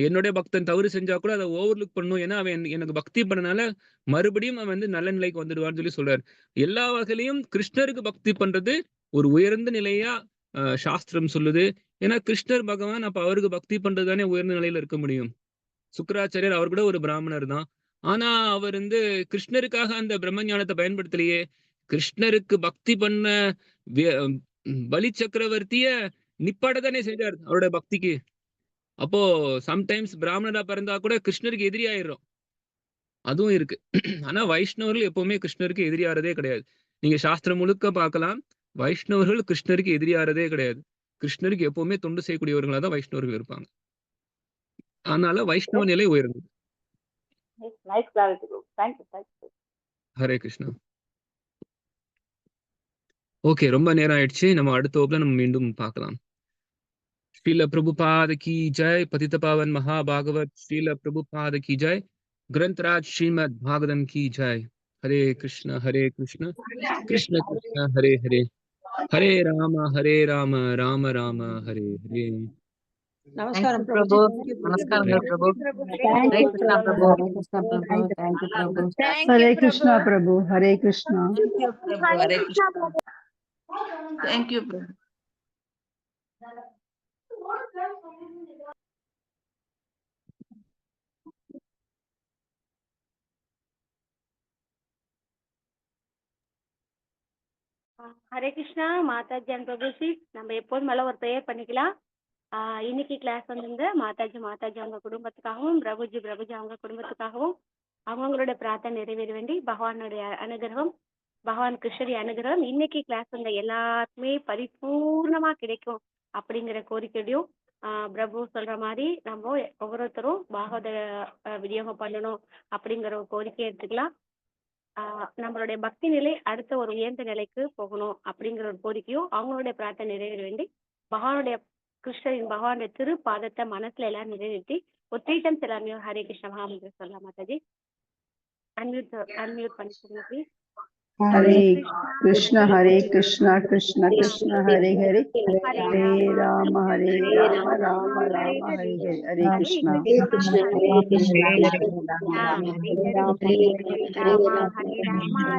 என்னுடைய பக்தன் தவறு செஞ்சா கூட அதை ஓவர்லுக் பண்ணும், ஏன்னா அவன் எனக்கு பக்தி பண்ணனால மறுபடியும் அவன் நல்ல நிலைக்கு வந்துடுவான்னு சொல்லி சொல்றாரு. எல்லா வகையிலையும் கிருஷ்ணருக்கு பக்தி பண்றது ஒரு உயர்ந்த நிலையா சாஸ்திரம் சொல்லுது. ஏன்னா கிருஷ்ணர் பகவான், அப்ப அவருக்கு பக்தி பண்றதுதானே உயர்ந்த நிலையில இருக்க முடியும். சுக்கராச்சாரியர் அவர் கூட ஒரு பிராமணர் தான். ஆனா அவர் கிருஷ்ணருக்காக அந்த பிரம்ம ஞானத்தை பயன்படுத்தலையே. கிருஷ்ணருக்கு பக்தி பண்ண பலி சக்கரவர்த்திய நிப்பாட தானே செஞ்சார் அவரோட பக்திக்கு. அப்போ சம்டைம்ஸ் பிராமணரா பிறந்தா கூட கிருஷ்ணருக்கு எதிரி ஆயிடுறோம், அதுவும் இருக்கு. ஆனா வைஷ்ணவர்கள் எப்பவுமே கிருஷ்ணருக்கு எதிரியாறதே கிடையாது. நீங்க சாஸ்திரம் முழுக்க பார்க்கலாம், வைஷ்ணவர்கள் கிருஷ்ணருக்கு எதிரியாறதே கிடையாது. கிருஷ்ணருக்கு எப்பவுமே தொண்டு செய்யக்கூடியவர்களா தான் வைஷ்ணவர்கள் இருப்பாங்க. அதனால வைஷ்ணவ நிலை உயர்ந்தது. ஹரே கிருஷ்ணா. ஓகே, ரொம்ப நேரம் ஆயிடுச்சு. நம்ம அடுத்த வகுப்புல நம்ம மீண்டும் பார்க்கலாம். श्रील प्रभुपाद की जय, पतित पावन महाभागवत श्रील प्रभुपाद की जय, ग्रंथराज श्रीमद् भागवतम की जय। हरे कृष्ण कृष्ण कृष्ण हरे हरे, हरे राम राम राम हरे हरे। नमस्कार प्रभु, प्रभु। नमस्कार प्रभु। हरे कृष्णा प्रभु, हरे कृष्णा प्रभु, हरे कृष्णा। हरे कृष्णा। थैंक यू प्रभु। ஹரே கிருஷ்ணா. மாதாஜி அண்ட் பிரபுஜி, நம்ம எப்போதும் மேல ஒரு ப்ரேயர் பண்ணிக்கலாம். இன்னைக்கு கிளாஸ் மாதாஜி அவங்க குடும்பத்துக்காகவும், பிரபுஜி அவங்க குடும்பத்துக்காகவும் அவங்களோட பிரார்த்தனை நிறைவேற வேண்டி பகவானுடைய அனுகிரகம், பகவான் கிருஷ்ணருடைய அனுகிரகம் இன்னைக்கு கிளாஸ் எல்லாருக்குமே பரிபூர்ணமா கிடைக்கும் அப்படிங்கிற கோரிக்கையும் பிரபு சொல்ற மாதிரி நம்ம ஒவ்வொருத்தரும் பாகவத விநியோகம் பண்ணணும் அப்படிங்கிற ஒரு கோரிக்கை எடுத்துக்கலாம். நம்மளுடைய பக்தி நிலை அடுத்த ஒரு உயர்ந்த நிலைக்கு போகணும் அப்படிங்கிற ஒரு கோரிக்கையும் அவங்களுடைய பிரார்த்தனை நிறைவேற வேண்டி பகவானுடைய கிருஷ்ணரின் பகவானுடைய திரு பாதத்தை மனசுல எல்லாரும் நிறைவேற்றி ஒரு 3 times எல்லாருமே ஹரே கிருஷ்ண மகாமந்திரம் சொல்லலாம். மாதாஜி அன்மியூட் பண்ணிக்கோங்க ப்ளீஸ். हरे कृष्ण कृष्ण कृष्ण हरे हरे, हरे राम राम राम हरे हरे, हरे कृष्ण हरे राम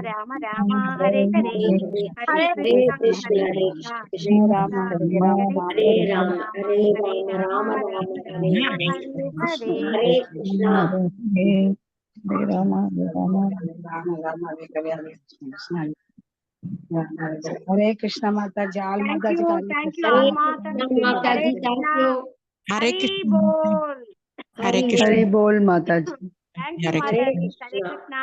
राम राम हरे हरे, हरे कृष्ण राम हरे राम हरे हरे। हरे कृष्णा माताजी, आल माताजी का माताजी, हरे बोल, हरे बोल माताजी। हरे कृष्णा।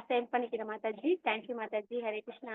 सेंड பண்ணிக்கிறேன் மாதாஜி. தேங்க்யூ மாதாஜி. ஹரே கிருஷ்ணா.